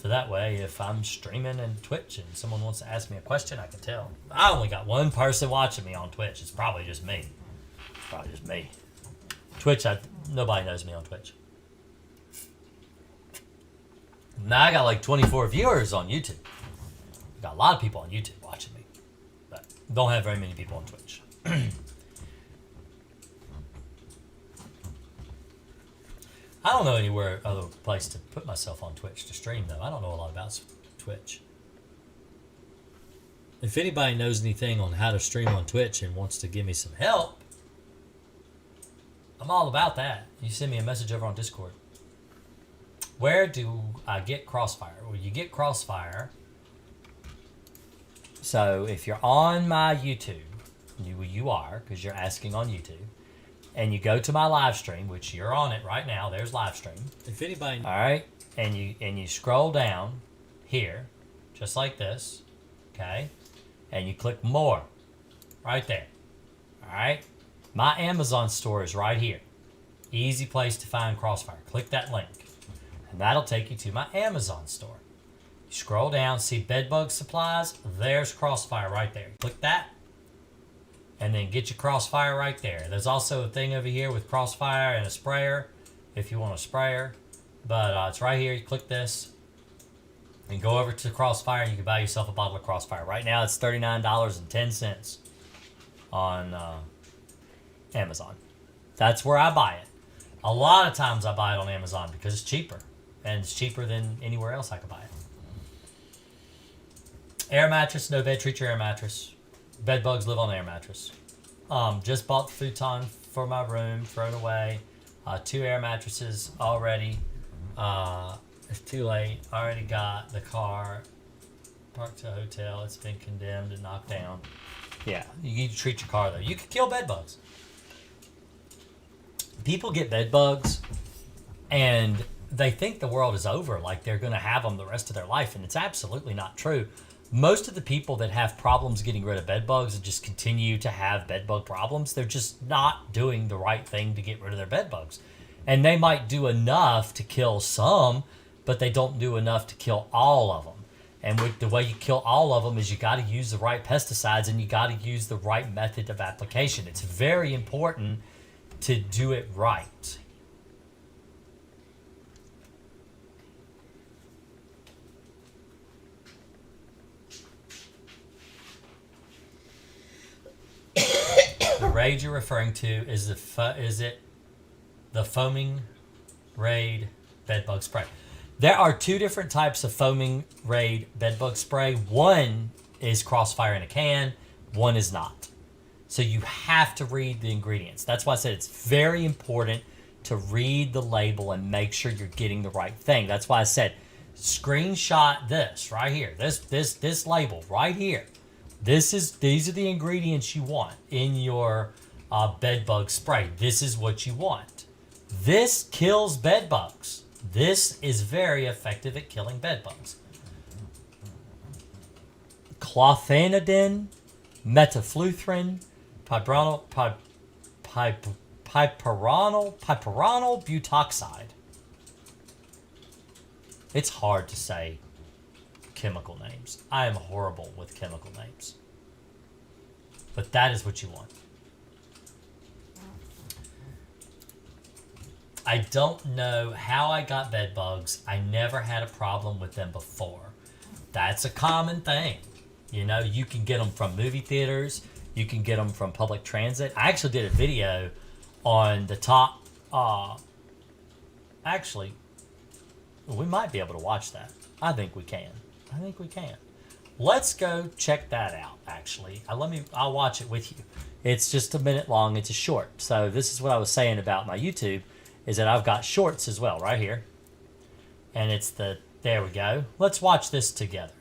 So that way, if I'm streaming in Twitch and someone wants to ask me a question, I can tell. I only got one person watching me on Twitch. It's probably just me. Twitch, nobody knows me on Twitch. Now I got like 24 viewers on YouTube. Got a lot of people on YouTube watching me, but don't have very many people on Twitch. I don't know anywhere other place to put myself on Twitch to stream though. I don't know a lot about Twitch. If anybody knows anything on how to stream on Twitch and wants to give me some help, I'm all about that. You send me a message over on Discord. Where do I get Crossfire? Well, you get Crossfire. So if you're on my YouTube, you are, because you're asking on YouTube, and you go to my live stream, which you're on it right now. There's live stream. If anybody, all right, and you scroll down here, just like this, okay, and you click more, right there. All right, my Amazon store is right here. Easy place to find Crossfire. Click that link, and that'll take you to my Amazon store. You scroll down, see bedbug supplies. There's Crossfire right there. Click that. And then get your Crossfire right there. There's also a thing over here with Crossfire and a sprayer if you want a sprayer. But it's right here. You click this and go over to Crossfire and you can buy yourself a bottle of Crossfire. Right now it's $39.10 on Amazon. That's where I buy it. A lot of times I buy it on Amazon because it's cheaper. And it's cheaper than anywhere else I could buy it. Air mattress, no bed, treat your air mattress. Bed bugs live on air mattress. Just bought the futon for my room, thrown away. 2 air mattresses already. It's too late. Already got the car parked to a hotel. It's been condemned and knocked down. Yeah, you need to treat your car though. You can kill bed bugs. People get bed bugs and they think the world is over, like they're going to have them the rest of their life, and it's absolutely not true. Most of the people that have problems getting rid of bed bugs and just continue to have bed bug problems, they're just not doing the right thing to get rid of their bed bugs. And they might do enough to kill some, but they don't do enough to kill all of them. And the way you kill all of them is you got to use the right pesticides and you got to use the right method of application. It's very important to do it right. The raid you're referring to is is it the foaming raid bedbug spray? There are two different types of foaming raid bedbug spray. One is Crossfire in a can, one is not. So you have to read the ingredients. That's why I said it's very important to read the label and make sure you're getting the right thing. That's why I said screenshot this right here. This label right here. These are the ingredients you want in your bedbug spray. This is what you want. This kills bedbugs. This is very effective at killing bedbugs. Clothanidin, metafluthrin, piperonal butoxide. It's hard to say chemical names. I am horrible with chemical names. But that is what you want. I don't know how I got bed bugs. I never had a problem with them before. That's a common thing. You know, you can get them from movie theaters. You can get them from public transit. I actually did a video on the top. Actually, we might be able to watch that. I think we can. Let's go check that out, actually. I'll watch it with you. It's just a minute long. It's a short. So this is what I was saying about my YouTube, is that I've got shorts as well right here. And there we go. Let's watch this together.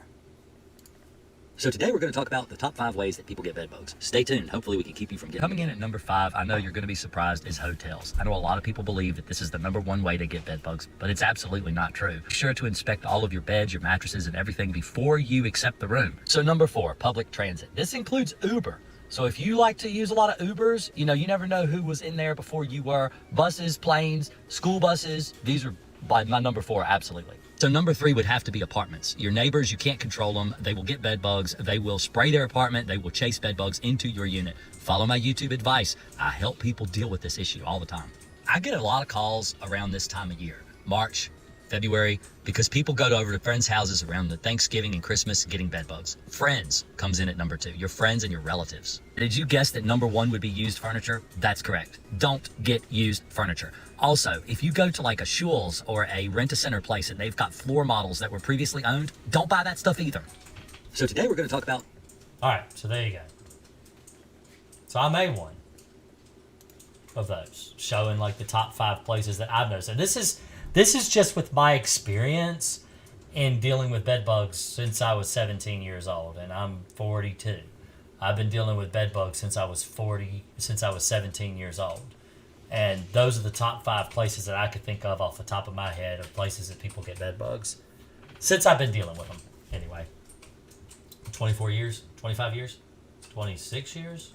So today we're going to talk about the top 5 ways that people get bed bugs. Stay tuned. Hopefully we can keep you from getting Coming in at number 5, I know you're going to be surprised, is hotels. I know a lot of people believe that this is the number 1 way to get bed bugs, but it's absolutely not true. Be sure to inspect all of your beds, your mattresses, and everything before you accept the room. So number 4, public transit. This includes Uber. So if you like to use a lot of Ubers, you never know who was in there before you were. Buses, planes, school buses, these are by my number 4, absolutely. So number 3 would have to be apartments. Your neighbors, you can't control them. They will get bed bugs. They will spray their apartment. They will chase bed bugs into your unit. Follow my YouTube advice. I help people deal with this issue all the time. I get a lot of calls around this time of year, March, February, because people go over to friends' houses around the Thanksgiving and Christmas getting bed bugs. Friends comes in at number 2, your friends and your relatives. Did you guess that number 1 would be used furniture? That's correct. Don't get used furniture. Also, if you go to like a Schul's or a rent-a-center place and they've got floor models that were previously owned, don't buy that stuff either. So today we're going to talk about... All right, so there you go. So I made one of those, showing like the top 5 places that I've noticed. And this is just with my experience in dealing with bed bugs since I was 17 years old, and I'm 42. I've been dealing with bed bugs since I was 17 years old. And those are the top 5 places that I could think of off the top of my head of places that people get bed bugs since I've been dealing with them. Anyway, 24 years, 25 years, 26 years,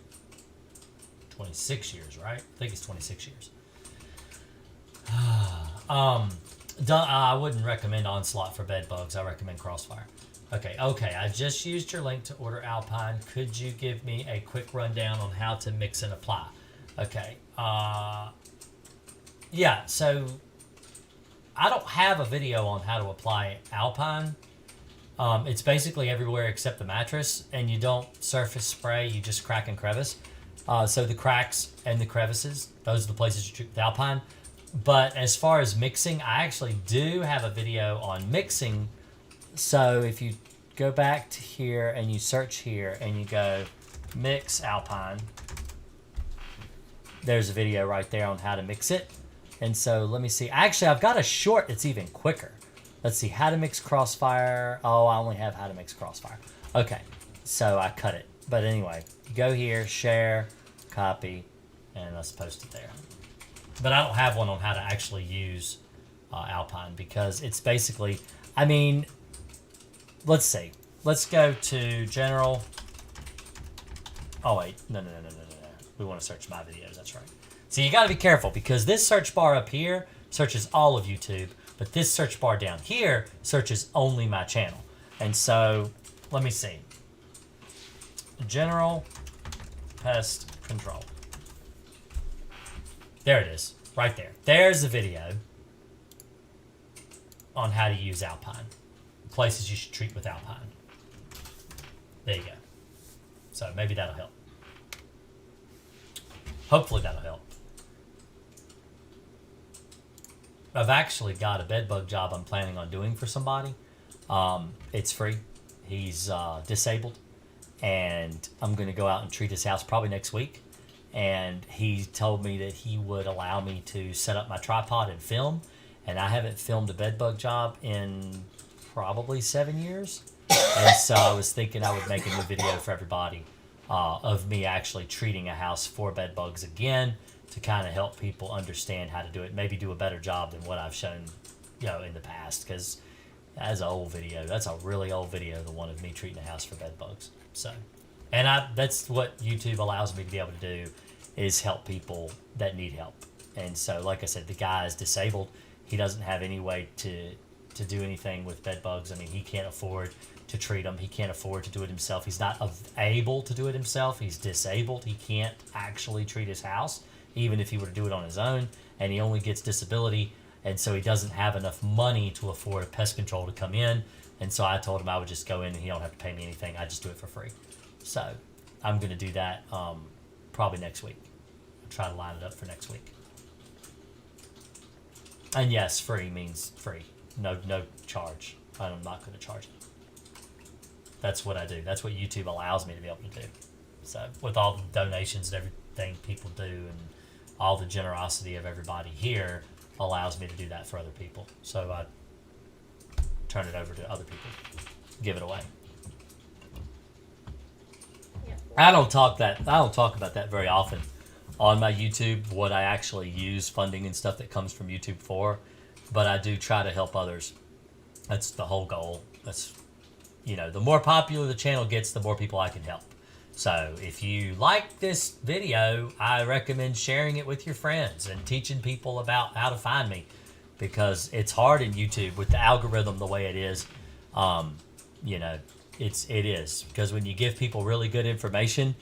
26 years, right? I think it's 26 years. I wouldn't recommend Onslaught for bed bugs. I recommend Crossfire. Okay. I just used your link to order Alpine. Could you give me a quick rundown on how to mix and apply? Okay. Yeah, so I don't have a video on how to apply Alpine. It's basically everywhere except the mattress, and you don't surface spray, you just crack and crevice. So the cracks and the crevices, those are the places you treat with Alpine. But as far as mixing, I actually do have a video on mixing. So if you go back to here and you search here and you go mix Alpine, there's a video right there on how to mix it. And so let me see. Actually, I've got a short that's even quicker. Let's see, how to mix Crossfire. Oh, I only have how to mix Crossfire. Okay, so I cut it. But anyway, go here, share, copy, and let's post it there. But I don't have one on how to actually use Alpine because it's basically, I mean, let's see. Let's go to general. Oh, wait. No. We want to search my videos. That's right. So you got to be careful because this search bar up here searches all of YouTube, but this search bar down here searches only my channel. And so let me see. General pest control. There it is, right there. There's the video on how to use Alpine. Places you should treat with Alpine. There you go. So maybe that'll help. Hopefully that'll help. I've actually got a bed bug job I'm planning on doing for somebody. It's free. He's disabled, and I'm going to go out and treat his house probably next week. And he told me that he would allow me to set up my tripod and film. And I haven't filmed a bed bug job in probably 7 years. And so I was thinking I would make a new video for everybody of me actually treating a house for bed bugs again, to kind of help people understand how to do it. Maybe do a better job than what I've shown, in the past. Because that's an old video. That's a really old video, the one of me treating a house for bed bugs. So, and that's what YouTube allows me to be able to do, is help people that need help. And so, like I said, the guy is disabled. He doesn't have any way to do anything with bed bugs. I mean, he can't afford to treat them. He can't afford to do it himself. He's not able to do it himself. He's disabled. He can't actually treat his house, even if he were to do it on his own. And he only gets disability, and so he doesn't have enough money to afford a pest control to come in. And so I told him I would just go in and he don't have to pay me anything. I just do it for free. So I'm going to do that probably next week. I'll try to line it up for next week. And yes, free means free. No charge. I'm not going to charge it. That's what I do. That's what YouTube allows me to be able to do. So with all the donations and everything people do, and all the generosity of everybody here allows me to do that for other people. So I turn it over to other people, give it away. Yeah. I don't talk about that very often on my YouTube, what I actually use funding and stuff that comes from YouTube for, but I do try to help others. That's the whole goal. That's, the more popular the channel gets, the more people I can help. So if you like this video, I recommend sharing it with your friends and teaching people about how to find me, because it's hard in YouTube with the algorithm the way it is. It is, because when you give people really good information,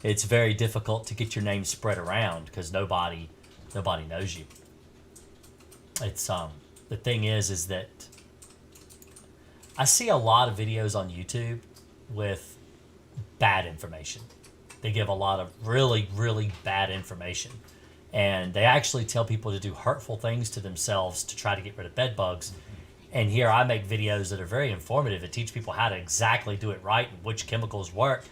it's very difficult to get your name spread around, because nobody knows you. It's the thing is that I see a lot of videos on YouTube with bad information. They give a lot of really, really bad information. And they actually tell people to do hurtful things to themselves to try to get rid of bed bugs. And here I make videos that are very informative and teach people how to exactly do it right and which chemicals work.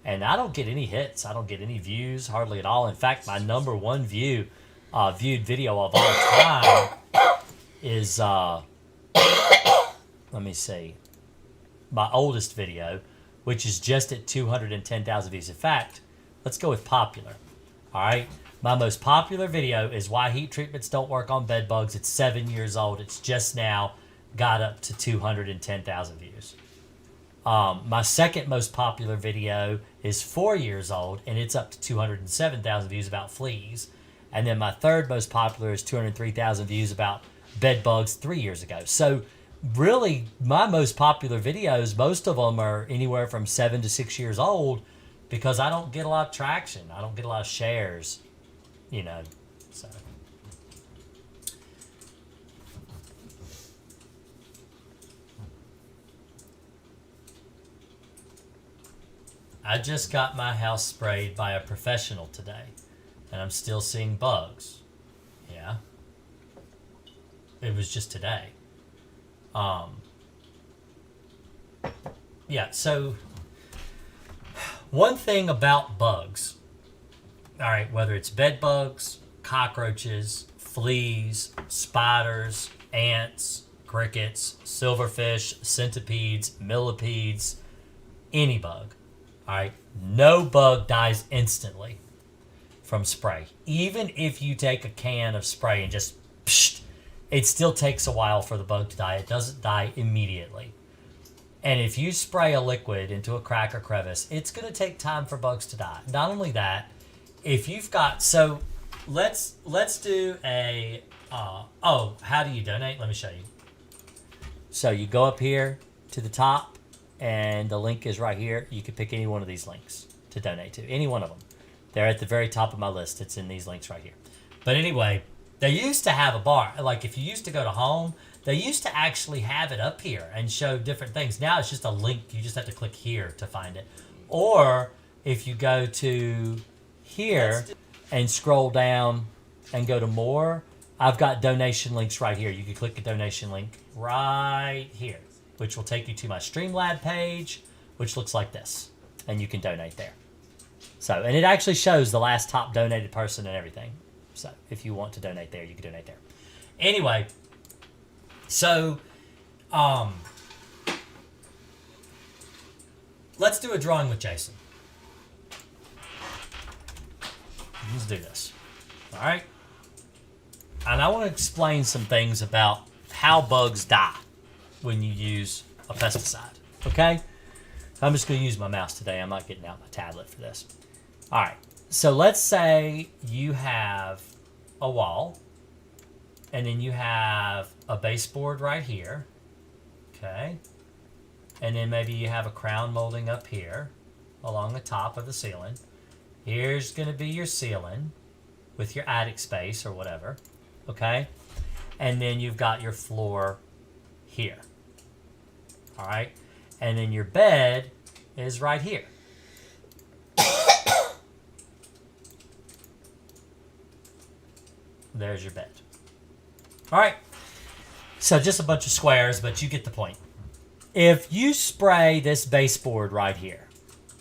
And I don't get any hits. I don't get any views, hardly at all. In fact, my number one viewed video of all time is, let me see, my oldest video, which is just at 210,000 views. In fact, let's go with popular. All right. My most popular video is why heat treatments don't work on bed bugs. It's 7 years old. It's just now got up to 210,000 views. My second most popular video is 4 years old, and it's up to 207,000 views about fleas. And then my third most popular is 203,000 views about bed bugs 3 years ago. So really, my most popular videos, most of them are anywhere from 7 to 6 years old, because I don't get a lot of traction. I don't get a lot of shares, so. I just got my house sprayed by a professional today, and I'm still seeing bugs. Yeah. It was just today. Yeah, so one thing about bugs, all right, whether it's bed bugs, cockroaches, fleas, spiders, ants, crickets, silverfish, centipedes, millipedes, any bug, all right, no bug dies instantly from spray. Even if you take a can of spray and just psh, it still takes a while for the bug to die. It doesn't die immediately. And if you spray a liquid into a crack or crevice, it's going to take time for bugs to die. Not only that, if you've got, so let's do a, how do you donate? Let me show you. So you go up here to the top, and the link is right here. You can pick any one of these links to donate to, any one of them. They're at the very top of my list. It's in these links right here. But anyway, they used to have a bar. Like if you used to go to home, they used to actually have it up here and show different things. Now it's just a link. You just have to click here to find it. Or if you go to here and scroll down and go to more, I've got donation links right here. You can click the donation link right here, which will take you to my Streamlab page, which looks like this. And you can donate there. So, and it actually shows the last top donated person and everything. So, if you want to donate there, you can donate there. Anyway, so, let's do a drawing with Jason. Let's do this. All right? And I want to explain some things about how bugs die when you use a pesticide. Okay? I'm just going to use my mouse today. I'm not getting out my tablet for this. All right. So let's say you have a wall, and then you have a baseboard right here. Okay? And then maybe you have a crown molding up here along the top of the ceiling. Here's going to be your ceiling with your attic space or whatever. Okay? And then you've got your floor here. All right? And then your bed is right here. There's your bed. All right. So just a bunch of squares, but you get the point. If you spray this baseboard right here,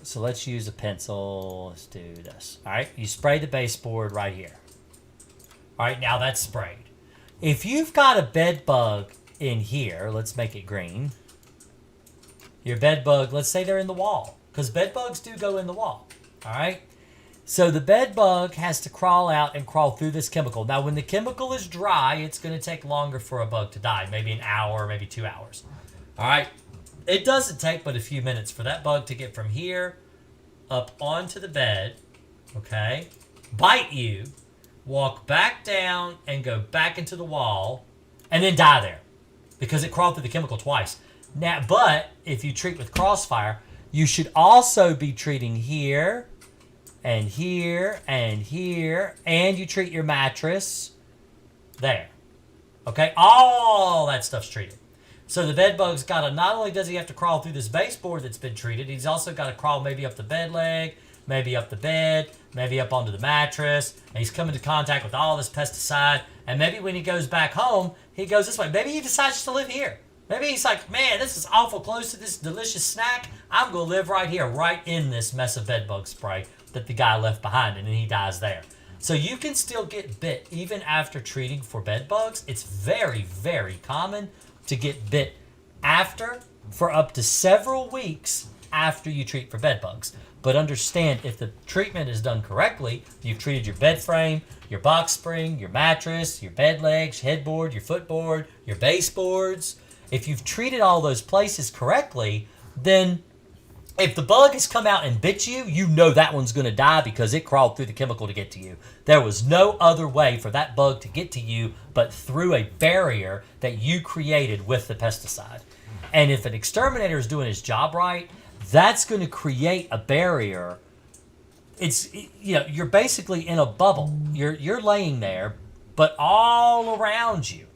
so let's use a pencil. Let's do this. All right. You spray the baseboard right here. All right. Now that's sprayed. If you've got a bed bug in here, let's make it green. Your bed bug, let's say they're in the wall, because bed bugs do go in the wall. All right. So the bed bug has to crawl out and crawl through this chemical. Now, when the chemical is dry, it's going to take longer for a bug to die, maybe an hour, maybe 2 hours. All right. It doesn't take but a few minutes for that bug to get from here up onto the bed, okay, bite you, walk back down and go back into the wall, and then die there because it crawled through the chemical twice. Now, but if you treat with Crossfire, you should also be treating here and here and here, and you treat your mattress there. Okay, all that stuff's treated. So the bed bug's got to, not only does he have to crawl through this baseboard that's been treated, he's also got to crawl maybe up the bed leg, maybe up the bed, maybe up onto the mattress, and he's come into contact with all this pesticide, and maybe when he goes back home, he goes this way. Maybe he decides to live here. Maybe he's like, man, this is awful close to this delicious snack. I'm going to live right here, right in this mess of bed bug spray that the guy left behind, and then he dies there. So you can still get bit even after treating for bed bugs. It's very, very common to get bit after, for up to several weeks after you treat for bed bugs. But understand, if the treatment is done correctly, you've treated your bed frame, your box spring, your mattress, your bed legs, headboard, your footboard, your baseboards. If you've treated all those places correctly, then if the bug has come out and bit you, you know that one's going to die because it crawled through the chemical to get to you. There was no other way for that bug to get to you but through a barrier that you created with the pesticide. And if an exterminator is doing his job right, that's going to create a barrier. You're basically in a bubble. You're laying there, but all around you,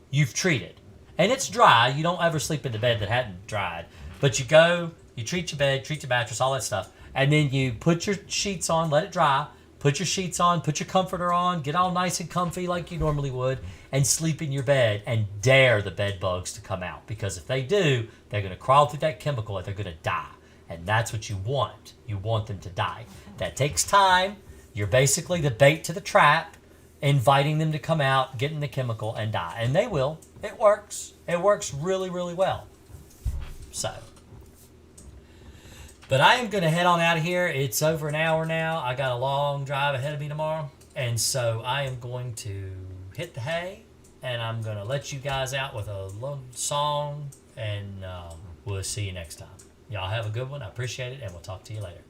you've treated. And it's dry. You don't ever sleep in the bed that hadn't dried. But you go, you treat your bed, treat your mattress, all that stuff. And then you put your sheets on, let it dry. Put your sheets on, put your comforter on, get all nice and comfy like you normally would, and sleep in your bed and dare the bed bugs to come out. Because if they do, they're going to crawl through that chemical and they're going to die. And that's what you want. You want them to die. That takes time. You're basically the bait to the trap, inviting them to come out, get in the chemical, and die. And they will. It works. It works really, really well. So. But I am going to head on out of here. It's over an hour now. I got a long drive ahead of me tomorrow. And so I am going to hit the hay. And I'm going to let you guys out with a little song. And we'll see you next time. Y'all have a good one. I appreciate it. And we'll talk to you later.